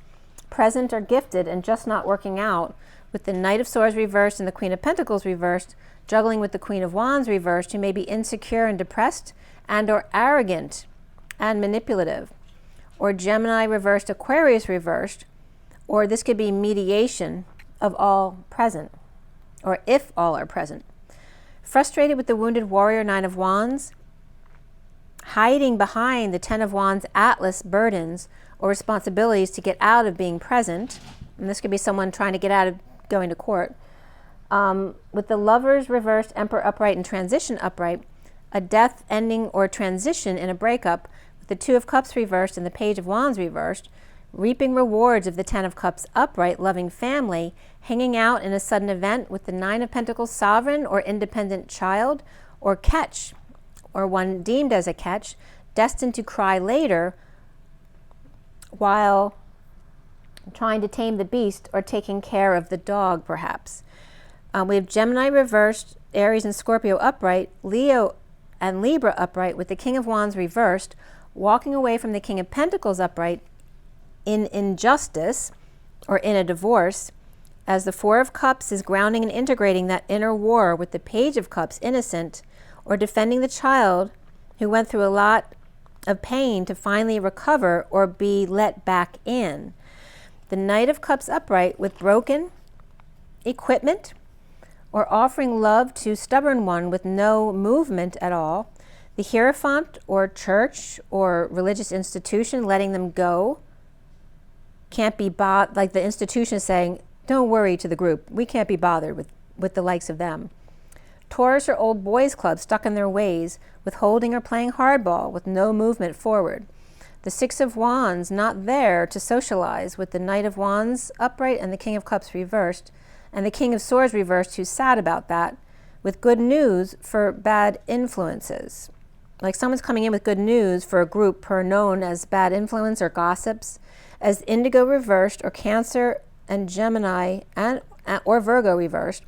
S1: present or gifted and just not working out, with the Knight of Swords reversed and the Queen of Pentacles reversed, juggling with the Queen of Wands reversed, who may be insecure and depressed and or arrogant and manipulative, or Gemini reversed, Aquarius reversed, or this could be mediation of all present, or if all are present. Frustrated with the wounded warrior, Nine of Wands, hiding behind the Ten of Wands Atlas burdens or responsibilities to get out of being present, and this could be someone trying to get out of going to court. With the Lovers reversed, Emperor upright and Transition upright, a death, ending, or transition in a breakup, with the Two of Cups reversed and the Page of Wands reversed, reaping rewards of the Ten of Cups upright, loving family, hanging out in a sudden event with the Nine of Pentacles sovereign or independent child, or catch, or one deemed as a catch, destined to cry later while trying to tame the beast or taking care of the dog, perhaps. We have Gemini reversed, Aries and Scorpio upright, Leo and Libra upright, with the King of Wands reversed, walking away from the King of Pentacles upright in injustice or in a divorce, as the Four of Cups is grounding and integrating that inner war with the Page of Cups, innocent, or defending the child who went through a lot of pain to finally recover or be let back in. The Knight of Cups upright with broken equipment, or offering love to stubborn one with no movement at all. The Hierophant or church or religious institution letting them go. Can't be bothered, like the institution saying, don't worry to the group, we can't be bothered with the likes of them. Taurus or old boys club stuck in their ways, withholding or playing hardball with no movement forward. The Six of Wands not there to socialize, with the Knight of Wands upright and the King of Cups reversed, and the King of Swords reversed, who's sad about that, with good news for bad influences. Like someone's coming in with good news for a group known as bad influence or gossips, as Indigo reversed, or Cancer and Gemini or Virgo reversed,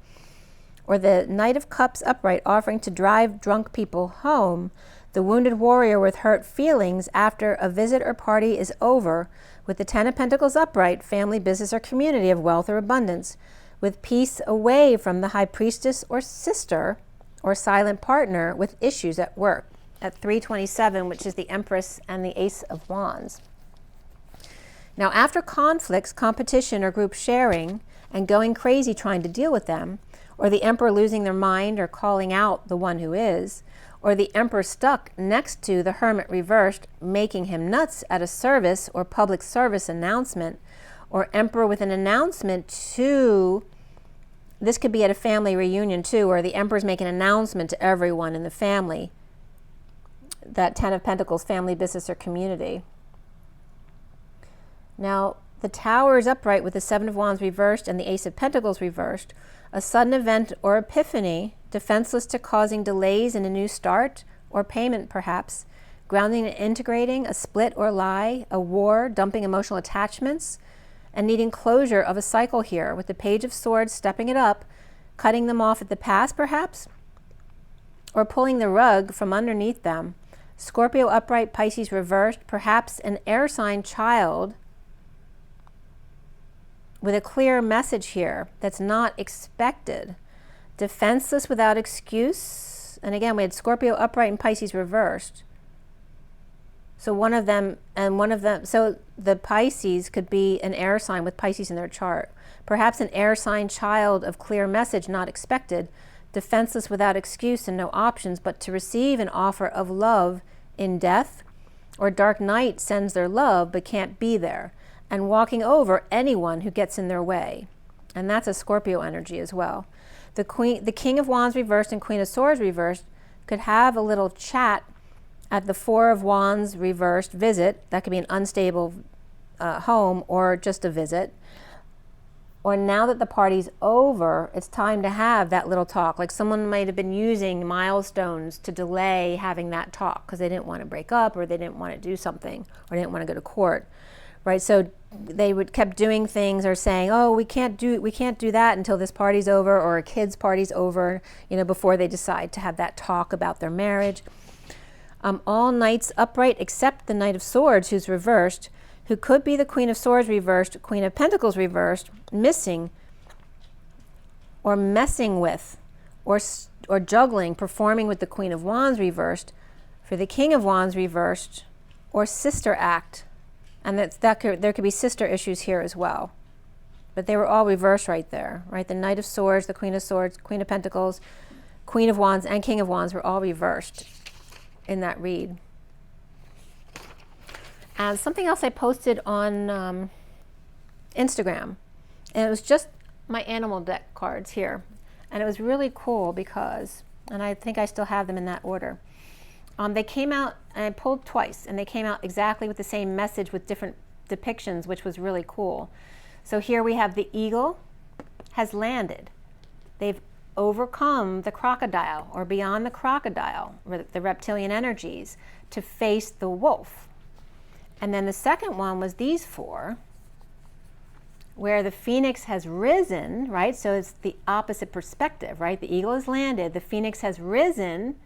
S1: or the Knight of Cups upright offering to drive drunk people home, the wounded warrior with hurt feelings after a visit or party is over, with the Ten of Pentacles upright, family, business, or community of wealth or abundance, with peace away from the High Priestess or sister or silent partner with issues at work, at 327, which is the Empress and the Ace of Wands. Now, after conflicts, competition, or group sharing, and going crazy trying to deal with them, or the Emperor losing their mind or calling out the one who is, or the Emperor stuck next to the Hermit reversed, making him nuts at a service or public service announcement, or Emperor with an announcement to, this could be at a family reunion too, or the Emperor's making an announcement to everyone in the family, that Ten of Pentacles, family, business, or community. Now, the Tower is upright with the Seven of Wands reversed and the Ace of Pentacles reversed, a sudden event or epiphany, defenseless to causing delays in a new start or payment perhaps, grounding and integrating, a split or lie, a war, dumping emotional attachments, and needing closure of a cycle here, with the Page of Swords stepping it up, cutting them off at the pass perhaps, or pulling the rug from underneath them. Scorpio upright, Pisces reversed, perhaps an air sign child with a clear message here that's not expected. Defenseless without excuse. And again, we had Scorpio upright and Pisces reversed. So so the Pisces could be an air sign with Pisces in their chart. Perhaps an air sign child of clear message not expected. Defenseless without excuse and no options but to receive an offer of love in death, or dark night sends their love but can't be there, and walking over anyone who gets in their way. And that's a Scorpio energy as well. The King of Wands reversed and Queen of Swords reversed could have a little chat at the Four of Wands reversed visit. That could be an unstable home or just a visit. Or now that the party's over, it's time to have that little talk. Like someone might have been using milestones to delay having that talk because they didn't want to break up, or they didn't want to do something, or they didn't want to go to court, right? So they kept doing things or saying, oh, we can't do that until this party's over, or a kid's party's over, before they decide to have that talk about their marriage. All knights upright except the Knight of Swords, who's reversed, who could be the Queen of Swords reversed, Queen of Pentacles reversed, missing or messing with or juggling, performing with the Queen of Wands reversed, for the King of Wands reversed, or sister act. And there could be sister issues here as well. But they were all reversed right there, right? The Knight of Swords, the Queen of Swords, Queen of Pentacles, Queen of Wands, and King of Wands were all reversed in that read. And something else I posted on Instagram, and it was just my animal deck cards here. And it was really cool because, and I think I still have them in that order. They came out, and I pulled twice, and they came out exactly with the same message with different depictions, which was really cool. So here we have the eagle has landed. They've overcome the crocodile, or beyond the crocodile, the reptilian energies, to face the wolf. And then the second one was these four, where the phoenix has risen, right? So it's the opposite perspective, right? The eagle has landed, the phoenix has risen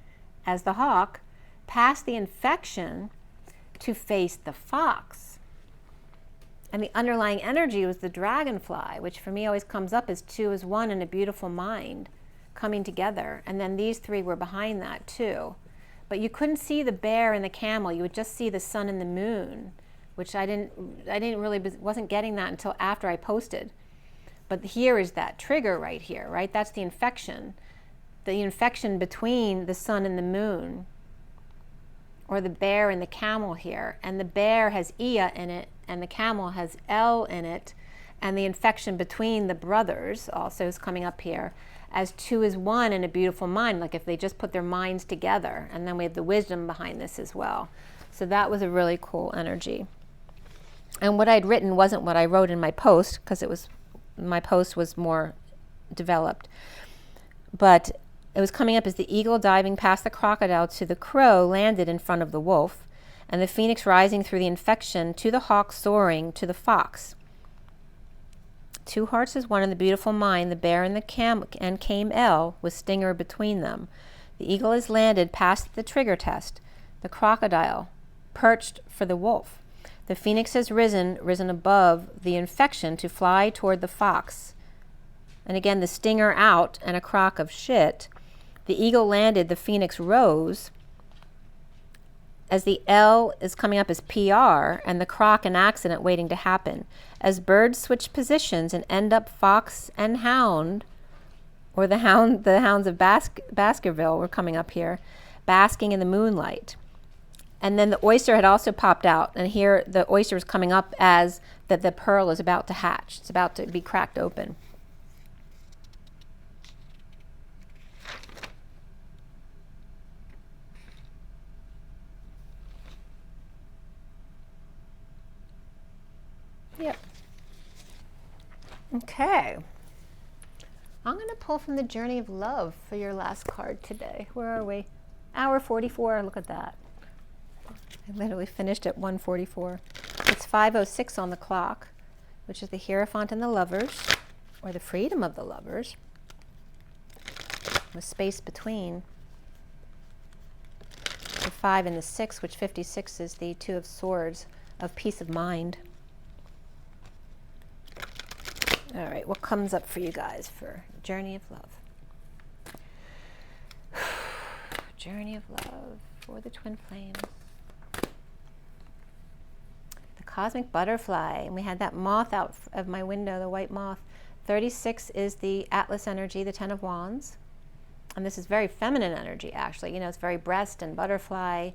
S1: as the hawk, past the infection to face the fox. And the underlying energy was the dragonfly, which for me always comes up as two as one in a beautiful mind coming together. And then these three were behind that too. But you couldn't see the bear and the camel. You would just see the sun and the moon, which I wasn't getting that until after I posted. But here is that trigger right here, right? That's the infection between the sun and the moon, or the bear and the camel here. And the bear has Ea in it, and the camel has El in it, and the infection between the brothers also is coming up here as two is one in a beautiful mind, like if they just put their minds together. And then we have the wisdom behind this as well. So that was a really cool energy. And what I'd written wasn't what I wrote in my post, because my post was more developed. But it was coming up as the eagle diving past the crocodile to the crow landed in front of the wolf, and the phoenix rising through the infection to the hawk soaring to the fox. Two hearts as one in the beautiful mind, the bear and the came El with stinger between them. The eagle is landed past the trigger test, the crocodile perched for the wolf. The phoenix has risen above the infection to fly toward the fox. And again, the stinger out and a crock of shit. The eagle landed, the phoenix rose, as the L is coming up as PR, and the croc an accident waiting to happen. As birds switch positions and end up fox and hound, or the hounds of Baskerville were coming up here, basking in the moonlight. And then the oyster had also popped out, and here the oyster is coming up as that the pearl is about to hatch. It's about to be cracked open. Yep. Okay. I'm going to pull from the Journey of Love for your last card today. Where are we? Hour 44. Look at that. I literally finished at 1:44. It's 5:06 on the clock, which is the Hierophant and the Lovers, or the Freedom of the Lovers, with space between. the 5 and the 6, which 56 is the 2 of swords of peace of mind. All right, what comes up for you guys for Journey of Love? Journey of Love for the twin flames. The cosmic butterfly, and we had that moth out of my window, the white moth. 36 is the Atlas energy, the 10 of wands. And this is very feminine energy, actually. You know, it's very breast and butterfly.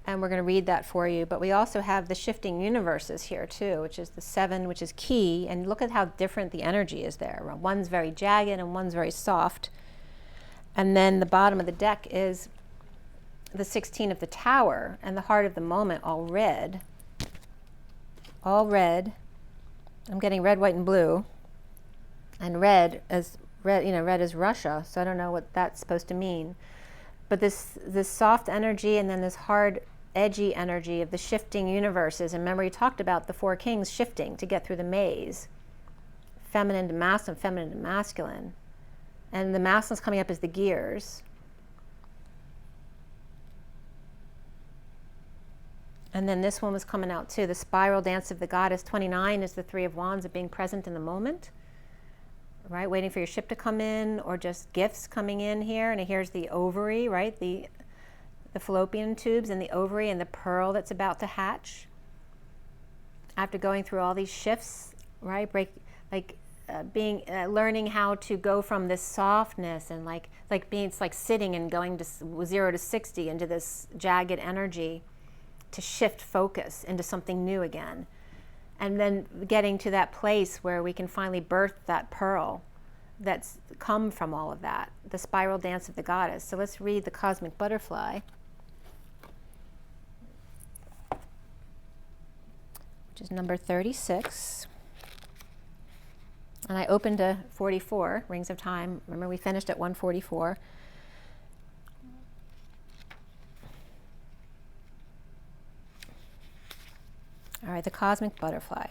S1: And we're going to read that for you. But we also have the shifting universes here, too, which is the 7, which is key. And look at how different the energy is there. One's very jagged and one's very soft. And then the bottom of the deck is the 16 of the Tower and the Heart of the Moment, all red. All red. I'm getting red, white, and blue. And red as red, you know, red is Russia, so I don't know what that's supposed to mean. But this soft energy and then this hard, edgy energy of the shifting universes. And remember, he talked about the 4 kings shifting to get through the maze. Feminine to masculine, feminine to masculine. And the masculine's coming up as the gears. And then this one was coming out too. The spiral dance of the goddess. 29 is the 3 of wands of being present in the moment. Right, waiting for your ship to come in, or just gifts coming in here. And here's the ovary, right? The fallopian tubes and the ovary and the pearl that's about to hatch. After going through all these shifts, right? Learning how to go from this softness and it's like sitting and going to 0 to 60 into this jagged energy to shift focus into something new again. And then getting to that place where we can finally birth that pearl that's come from all of that, the spiral dance of the goddess. So let's read the cosmic butterfly, which is number 36. And I opened to 44, Rings of Time. Remember, we finished at 144. All right, the cosmic butterfly.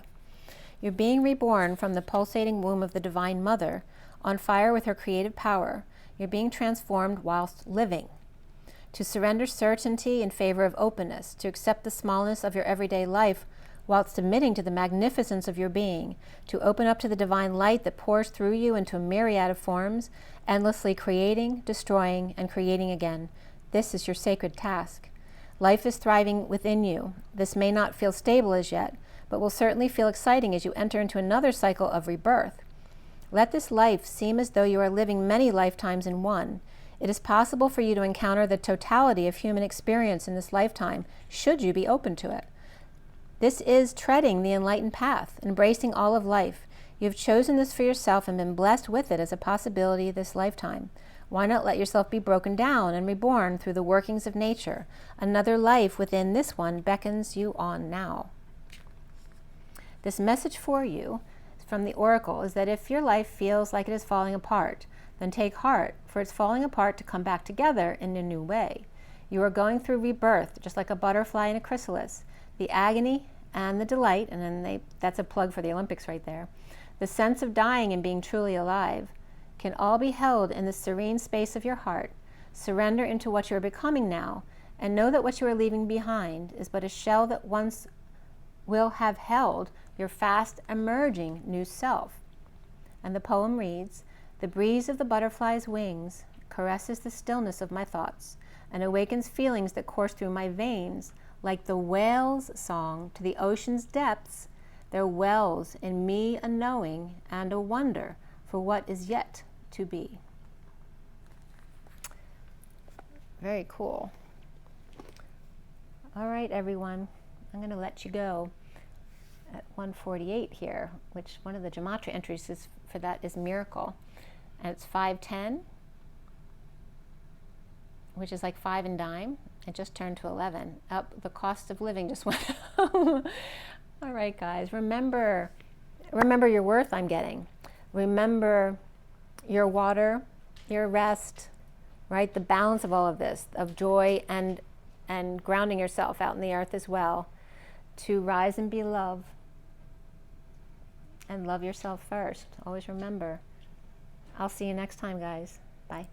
S1: You're being reborn from the pulsating womb of the Divine Mother, on fire with her creative power. You're being transformed whilst living. To surrender certainty in favor of openness, to accept the smallness of your everyday life whilst submitting to the magnificence of your being, to open up to the divine light that pours through you into a myriad of forms, endlessly creating, destroying, and creating again. This is your sacred task. Life is thriving within you. This may not feel stable as yet, but will certainly feel exciting as you enter into another cycle of rebirth. Let this life seem as though you are living many lifetimes in one. It is possible for you to encounter the totality of human experience in this lifetime, should you be open to it. This is treading the enlightened path, embracing all of life. You have chosen this for yourself and been blessed with it as a possibility this lifetime. Why not let yourself be broken down and reborn through the workings of nature? Another life within this one beckons you on now. This message for you from the Oracle is that if your life feels like it is falling apart, then take heart, for it's falling apart to come back together in a new way. You are going through rebirth, just like a butterfly in a chrysalis. The agony and the delight, and then that's a plug for the Olympics right there, the sense of dying and being truly alive, can all be held in the serene space of your heart. Surrender into what you are becoming now, and know that what you are leaving behind is but a shell that once will have held your fast emerging new self. And the poem reads, the breeze of the butterfly's wings caresses the stillness of my thoughts and awakens feelings that course through my veins like the whale's song to the ocean's depths. There wells in me a knowing and a wonder for what is yet to be. Very cool. All right, everyone, I'm going to let you go at 148 here, which one of the gematria entries is for that is miracle. And it's 510, which is like 5 and dime. It just turned to 11. Up, the cost of living just went up. All right, guys, remember your worth, I'm getting. Remember your water, your rest, right? The balance of all of this, of joy and grounding yourself out in the earth as well, to rise and be love. And love yourself first. Always remember. I'll see you next time, guys. Bye.